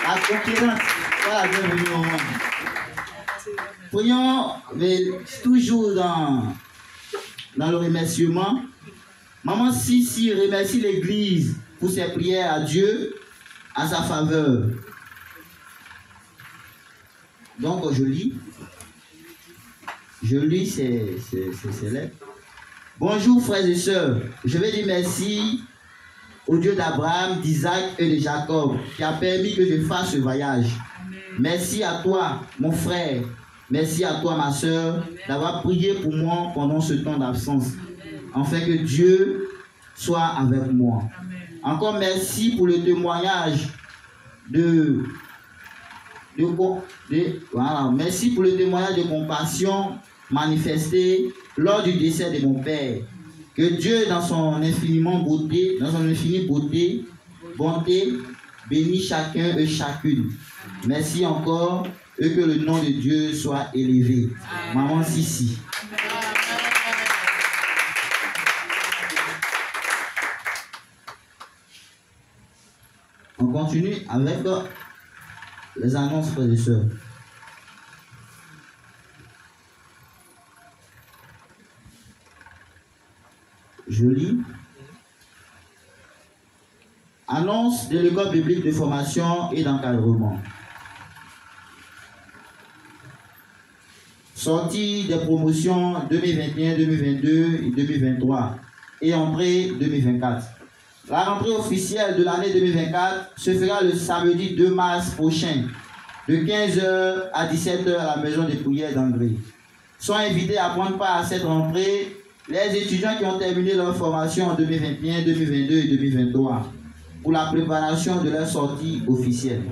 Speaker 7: La concurrence, voilà, bienvenue au monde. Prions, mais toujours dans le remerciement. Maman Sissi remercie l'église pour ses prières à Dieu en sa faveur. Donc je lis ces lettres. Bonjour frères et sœurs, je vais dire merci au Dieu d'Abraham, d'Isaac et de Jacob qui a permis que je fasse ce voyage. Merci à toi mon frère, merci à toi ma sœur d'avoir prié pour moi pendant ce temps d'absence, afin que Dieu soit avec moi. Encore merci pour le témoignage de Voilà. Merci pour le témoignage de compassion manifesté lors du décès de mon père. Que Dieu, dans son infinie beauté, bonté, bénisse chacun et chacune. Merci encore et que le nom de Dieu soit élevé. Maman Sissi. On continue avec les annonces, frères et sœurs. Je lis. Annonce de l'école biblique de formation et d'encadrement. Sortie des promotions 2021, 2022 et 2023 et entrée 2024. La rentrée officielle de l'année 2024 se fera le samedi 2 mars prochain, de 15h à 17h à la maison des prières d'André. Sont invités à prendre part à cette rentrée les étudiants qui ont terminé leur formation en 2021, 2022 et 2023 pour la préparation de leur sortie officielle.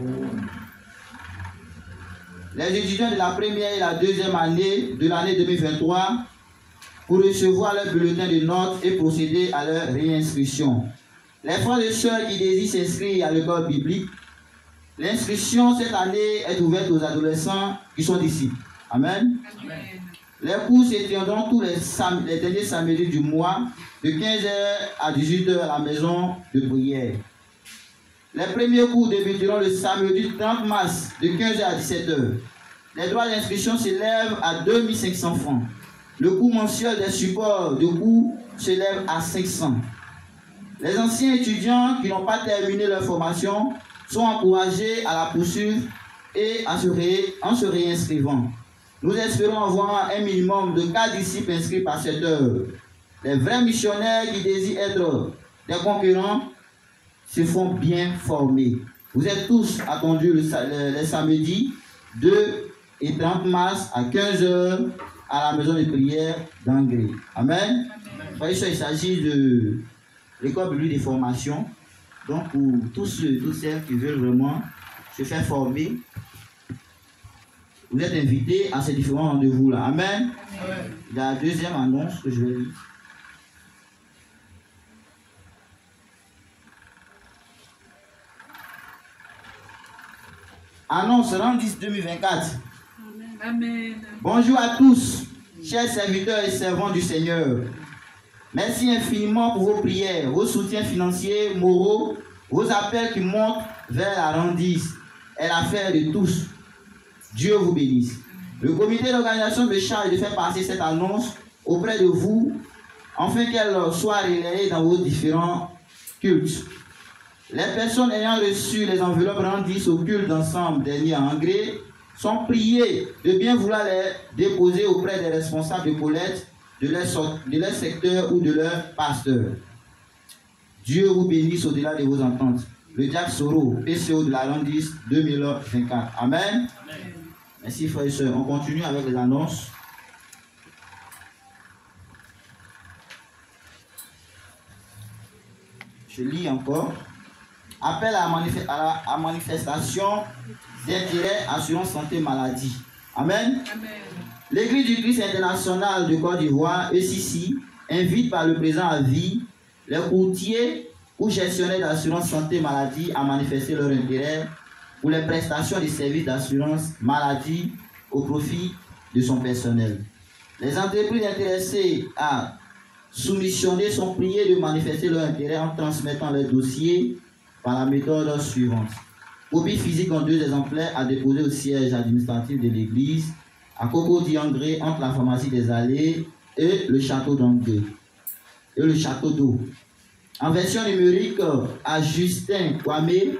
Speaker 7: Les étudiants de la première et la deuxième année de l'année 2023 pour recevoir leur bulletin de notes et procéder à leur réinscription. Les frères et sœurs qui désirent s'inscrire à l'école biblique, l'inscription cette année est ouverte aux adolescents qui sont disciples. Amen. Amen. Les cours s'étendront tous les derniers samedis du mois, de 15h à 18h à la maison de prière. Les premiers cours débuteront le samedi 30 mars, de 15h à 17h. Les droits d'inscription s'élèvent à 2500 francs. Le coût mensuel des supports de cours s'élève à 500. Les anciens étudiants qui n'ont pas terminé leur formation sont encouragés à la poursuivre et en se réinscrivant. Nous espérons avoir un minimum de 4 disciples inscrits par cette heure. Les vrais missionnaires qui désirent être des concurrents se font bien former. Vous êtes tous attendus les samedis 2 et 30 mars à 15h à la maison de prière d'Angré. Amen. Il s'agit de l'école biblique de formation. Donc pour tous ceux, toutes celles qui veulent vraiment se faire former, vous êtes invités à ces différents rendez-vous-là. Amen. Amen. La deuxième annonce que je vais lire. Annonce Rendis 2024.
Speaker 5: Amen.
Speaker 7: Bonjour à tous, chers serviteurs et servants du Seigneur. Merci infiniment pour vos prières, vos soutiens financiers, moraux, vos appels qui montent vers la Rendis est l'affaire de tous. Dieu vous bénisse. Le comité d'organisation me charge de faire passer cette annonce auprès de vous, afin qu'elle soit relayée dans vos différents cultes. Les personnes ayant reçu les enveloppes Rendis au culte d'ensemble dernier à Angré sont priées de bien vouloir les déposer auprès des responsables de collecte de leur secteur ou de leur pasteur. Dieu vous bénisse au-delà de vos ententes. Le diacre Soro, PCO de la Rendis 2024. Amen. Amen. Merci frères et sœurs. On continue avec les annonces. Je lis encore. Appel à la manifestation d'intérêt assurance santé maladie. Amen. Amen. L'Église du Christ international de Côte d'Ivoire, ECC, invite par le président à vie les courtiers ou gestionnaires d'assurance santé maladie à manifester leur intérêt pour les prestations des services d'assurance maladie au profit de son personnel. Les entreprises intéressées à soumissionner sont priées de manifester leur intérêt en transmettant leurs dossiers par la méthode suivante. Copie physique en 2 exemplaires à déposer au siège administratif de l'église à Cocody-Angré entre la pharmacie des Allées et le château d'Angré et le château d'eau. En version numérique à Justin Kwame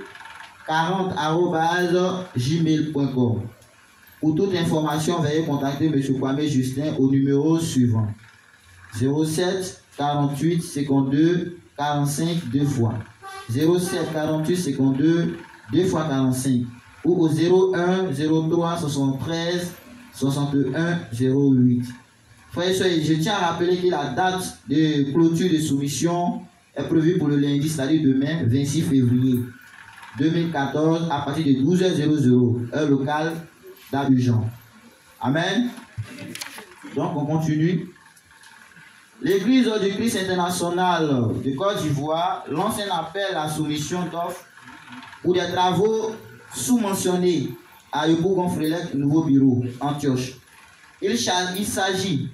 Speaker 7: 40@gmail.com. Pour toute information, veuillez contacter M. Kwame Justin au numéro suivant 07 48 52 45 2 fois 07 48 52 2 fois 45 ou au 01 03 73 61 08. Frères et sœurs, je tiens à rappeler que la date de clôture de soumission est prévue pour le lundi, c'est-à-dire demain, 26 février. 2014 à partir de 12h00, heure locale d'Abidjan. Amen. Donc on continue. L'Église du Christ international de Côte d'Ivoire lance un appel à la soumission d'offres pour des travaux sous-mentionnés à Yopougon-Frélec, nouveau bureau, Antioche. Il s'agit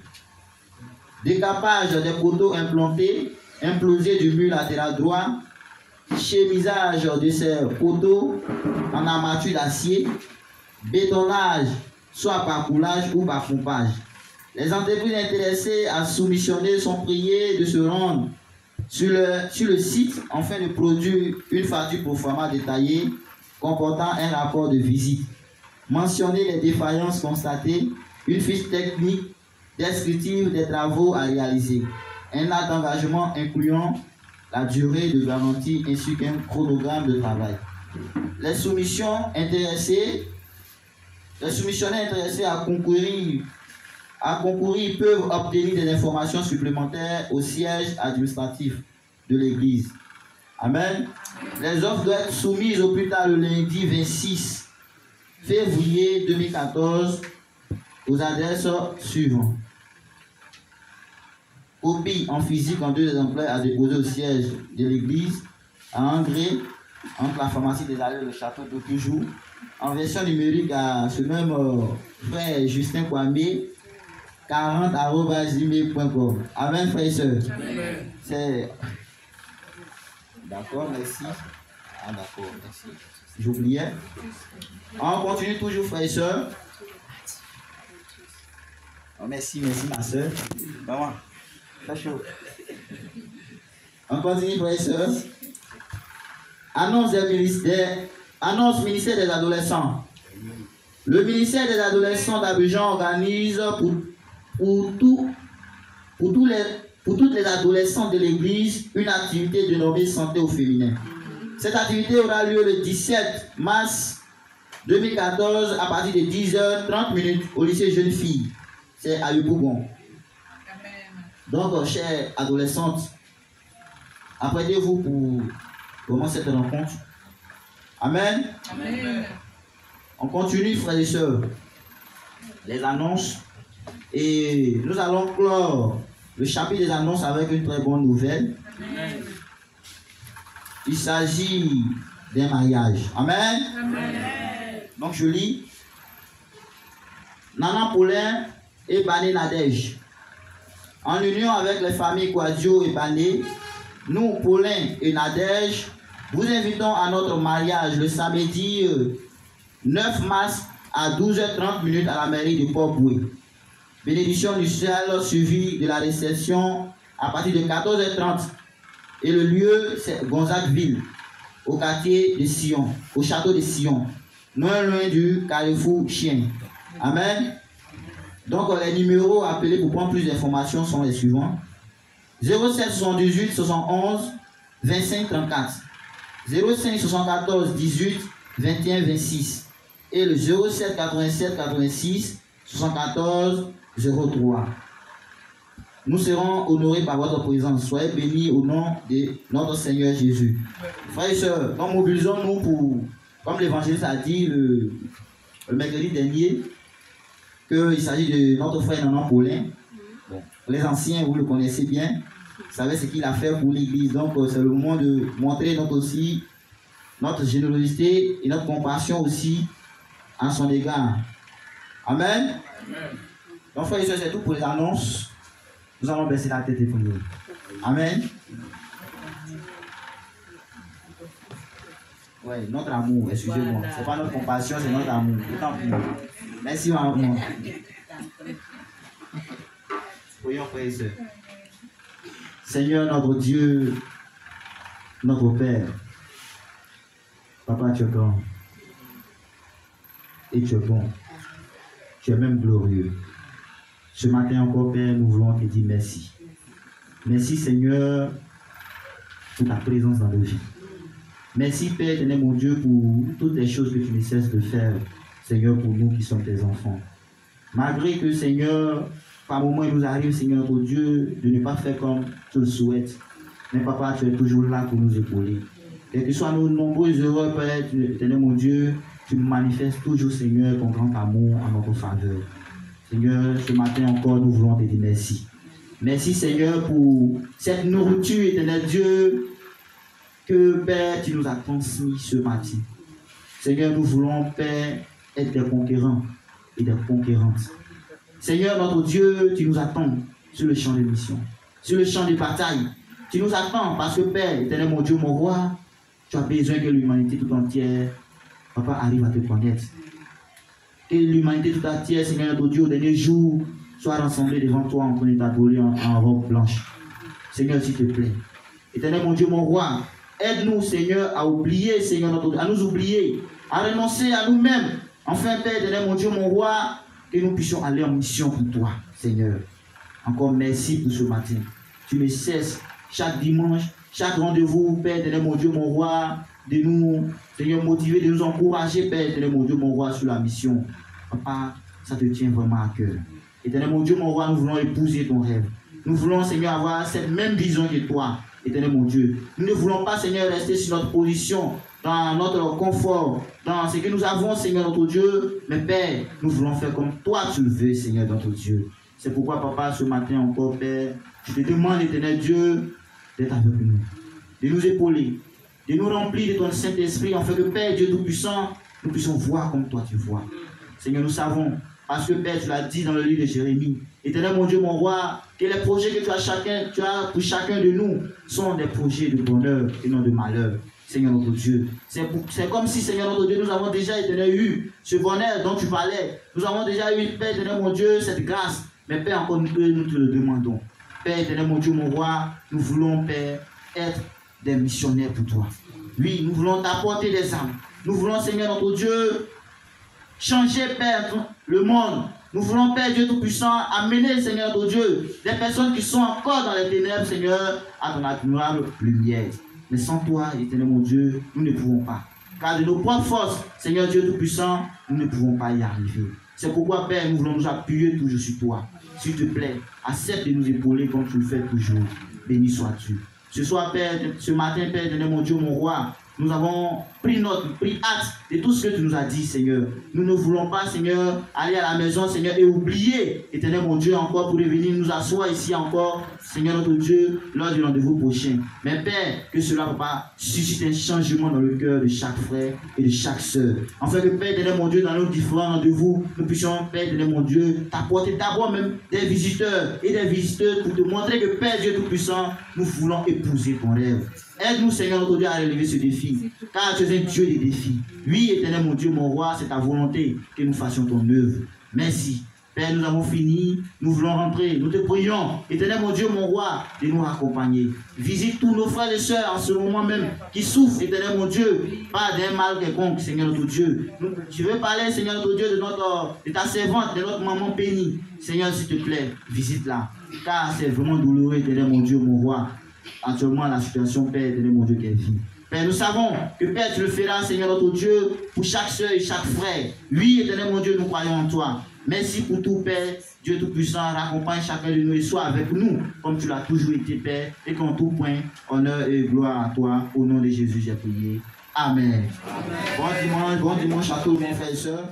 Speaker 7: décapage des poteaux implantés, implosés du mur latéral droit, chemisage de ces poteaux en armature d'acier, bétonnage, soit par coulage ou par pompage. Les entreprises intéressées à soumissionner sont priées de se rendre sur le site afin de produire une facture pro forma détaillée comportant un rapport de visite, mentionner les défaillances constatées, une fiche technique descriptive des travaux à réaliser, un acte d'engagement incluant la durée de garantie ainsi qu'un chronogramme de travail. Les soumissionnaires intéressés à concourir peuvent obtenir des informations supplémentaires au siège administratif de l'Église. Amen. Les offres doivent être soumises au plus tard le lundi 26 février 2014 aux adresses suivantes. Copie en physique en 2 exemplaires à déposer au siège de l'Église à Angré, entre la pharmacie des Allées et le château de Toujou. En version numérique à ce même frère Justin Kwame, 40@gmail.com. Amen, frère et sœurs. C'est... D'accord, merci. Ah, d'accord, merci. J'oubliais. On continue toujours, frère et sœurs. Oh, merci, ma sœur. Comment? C'est chaud. On continue, frère et sœurs. Annonce ministère des adolescents. Le ministère des adolescents d'Abidjan organise pour toutes les adolescents de l'église une activité dénommée Santé au féminin. Cette activité aura lieu le 17 mars 2014 à partir de 10h30 au lycée Jeune Fille. C'est à Yopougon. Donc, chères adolescentes, apprêtez-vous pour commencer cette rencontre. Amen. Amen. On continue, frères et sœurs, les annonces. Et nous allons clore le chapitre des annonces avec une très bonne nouvelle. Amen. Il s'agit d'un mariage. Amen. Amen. Donc je lis. Nana Paulin et Bané Nadège. En union avec les familles Kouadio et Bané, nous, Paulin et Nadège, vous invitons à notre mariage le samedi 9 mars à 12h30 à la mairie de Port-Boué. Bénédiction du ciel suivie de la réception à partir de 14h30. Et le lieu, c'est Gonzagueville, au quartier de Sion, au château de Sion, non loin du carrefour Chien. Amen. Donc, les numéros appelés pour prendre plus d'informations sont les suivants: 07 78 71 25 34, 05 74 18 21 26 et le 07 87 86 74 03. Nous serons honorés par votre présence. Soyez bénis au nom de notre Seigneur Jésus. Frères et sœurs, nous mobilisons-nous pour, comme l'évangéliste a dit le mercredi dernier, qu'il s'agit de notre frère Nanan Paulin. Bon, les anciens, vous le connaissez bien, vous savez ce qu'il a fait pour l'Église. Donc, c'est le moment de montrer notre générosité et notre compassion aussi en son égard. Amen. Amen. Donc, frères et sœurs, c'est tout pour les annonces. Nous allons baisser la tête et prier. Amen. Oui, notre amour, excusez-moi. Ce n'est pas notre compassion, c'est notre amour. Merci, maman. Prions, frères et sœurs. Seigneur, notre Dieu, notre Père, Papa, tu es grand. Et tu es bon. Tu es même glorieux. Ce matin encore, Père, nous voulons te dire merci. Merci, Seigneur, pour ta présence dans nos vies. Merci, Père, éternel, mon Dieu, pour toutes les choses que tu ne cesses de faire, Seigneur, pour nous qui sommes tes enfants. Malgré que, Seigneur, par moments, il nous arrive, Seigneur, notre Dieu, de ne pas faire comme tu le souhaites. Mais, Papa, tu es toujours là pour nous épauler. Quels que soient nos nombreux erreurs, Père éternel mon Dieu, tu manifestes toujours, Seigneur, ton grand amour en notre faveur. Seigneur, ce matin encore, nous voulons te dire merci. Merci, Seigneur, pour cette nourriture, éternel Dieu, que, Père, tu nous as transmis ce matin. Seigneur, nous voulons, Père, être des conquérants et des conquérantes. Seigneur, notre Dieu, tu nous attends sur le champ de mission, sur le champ de bataille. Tu nous attends parce que, Père, éternel mon Dieu, mon roi, tu as besoin que l'humanité tout entière, Papa, arrive à te connaître. Que l'humanité tout entière, Seigneur, notre Dieu, au dernier jour, soit rassemblée devant toi en ton état brûlé en robe blanche. Seigneur, s'il te plaît. Éternel mon Dieu, mon roi, aide-nous, Seigneur, à oublier, Seigneur, notre Dieu, à nous oublier, à renoncer à nous-mêmes. Enfin, Père, éternel mon Dieu, mon roi, que nous puissions aller en mission pour toi, Seigneur. Encore merci pour ce matin. Tu ne cesses chaque dimanche, chaque rendez-vous, Père, éternel mon Dieu, mon roi, de nous, Seigneur, motiver, de nous encourager, Père, éternel mon Dieu, mon roi, sur la mission. Papa, ça te tient vraiment à cœur. Éternel mon Dieu, mon roi, nous voulons épouser ton rêve. Nous voulons, Seigneur, avoir cette même vision que toi, éternel mon Dieu. Nous ne voulons pas, Seigneur, rester sur notre position, dans notre confort, dans ce que nous avons, Seigneur, notre Dieu. Mais Père, nous voulons faire comme toi tu le veux, Seigneur, notre Dieu. C'est pourquoi, Papa, ce matin encore, Père, je te demande, éternel Dieu, d'être avec nous, de nous épauler, de nous remplir de ton Saint-Esprit, afin que, Père, Dieu Tout-Puissant, nous puissions voir comme toi tu vois. Seigneur, nous savons, parce que, Père, tu l'as dit dans le livre de Jérémie, éternel mon Dieu, mon roi, que les projets que tu as pour chacun de nous sont des projets de bonheur et non de malheur. Seigneur notre Dieu, c'est comme si, Seigneur notre Dieu, nous avons déjà eu ce bonheur dont tu parlais. Nous avons déjà eu, Père, éternel mon Dieu, cette grâce. Mais Père, encore nous te le demandons. Père, éternel mon Dieu, mon roi, nous voulons, Père, être des missionnaires pour toi. Oui, nous voulons t'apporter des âmes. Nous voulons, Seigneur notre Dieu, changer, Père, le monde. Nous voulons, Père Dieu Tout-Puissant, amener, Seigneur notre Dieu, des personnes qui sont encore dans les ténèbres, Seigneur, à ton admirable lumière. Mais sans toi, éternel mon Dieu, nous ne pouvons pas. Car de nos propres forces, Seigneur Dieu Tout-Puissant, nous ne pouvons pas y arriver. C'est pourquoi, Père, nous voulons nous appuyer toujours sur toi. S'il te plaît, accepte de nous épauler comme tu le fais toujours. Béni sois-tu. Ce soir, Père, ce matin, Père, éternel mon Dieu, mon roi, nous avons pris acte de tout ce que tu nous as dit, Seigneur. Nous ne voulons pas, Seigneur, aller à la maison, Seigneur, et oublier, éternel mon Dieu, encore pour revenir nous asseoir ici encore, Seigneur notre Dieu, lors du rendez-vous prochain. Mais Père, que cela va susciter un changement dans le cœur de chaque frère et de chaque sœur. Afin que, Père, éternel mon Dieu, dans nos différents rendez-vous, nous puissions, Père, éternel mon Dieu, t'apporter d'abord même des visiteurs et des visiteurs pour te montrer que, Père Dieu Tout-Puissant, nous voulons épouser ton rêve. Aide-nous, Seigneur notre Dieu, à relever ce défi, car tu es un Dieu des défis. Oui, éternel mon Dieu, mon roi, c'est ta volonté que nous fassions ton œuvre. Merci. Père, nous avons fini, nous voulons rentrer. Nous te prions, éternel mon Dieu, mon roi, de nous accompagner. Visite tous nos frères et sœurs en ce moment même qui souffrent, éternel mon Dieu, pas d'un mal quelconque, Seigneur notre Dieu. Je veux parler, Seigneur notre Dieu, de ta servante, de notre maman bénie. Seigneur, s'il te plaît, visite-la, car c'est vraiment douloureux, éternel mon Dieu, mon roi. Actuellement, la situation, Père, éternel mon Dieu, qu'elle vit. Père, nous savons que, Père, tu le feras, Seigneur notre Dieu, pour chaque soeur et chaque frère. Oui, éternel mon Dieu, nous croyons en toi. Merci pour tout, Père, Dieu Tout-Puissant, raccompagne chacun de nous et sois avec nous, comme tu l'as toujours été, Père, et qu'en tout point, honneur et gloire à toi. Au nom de Jésus, j'ai prié. Amen. Bon dimanche à tous mes frères et sœurs.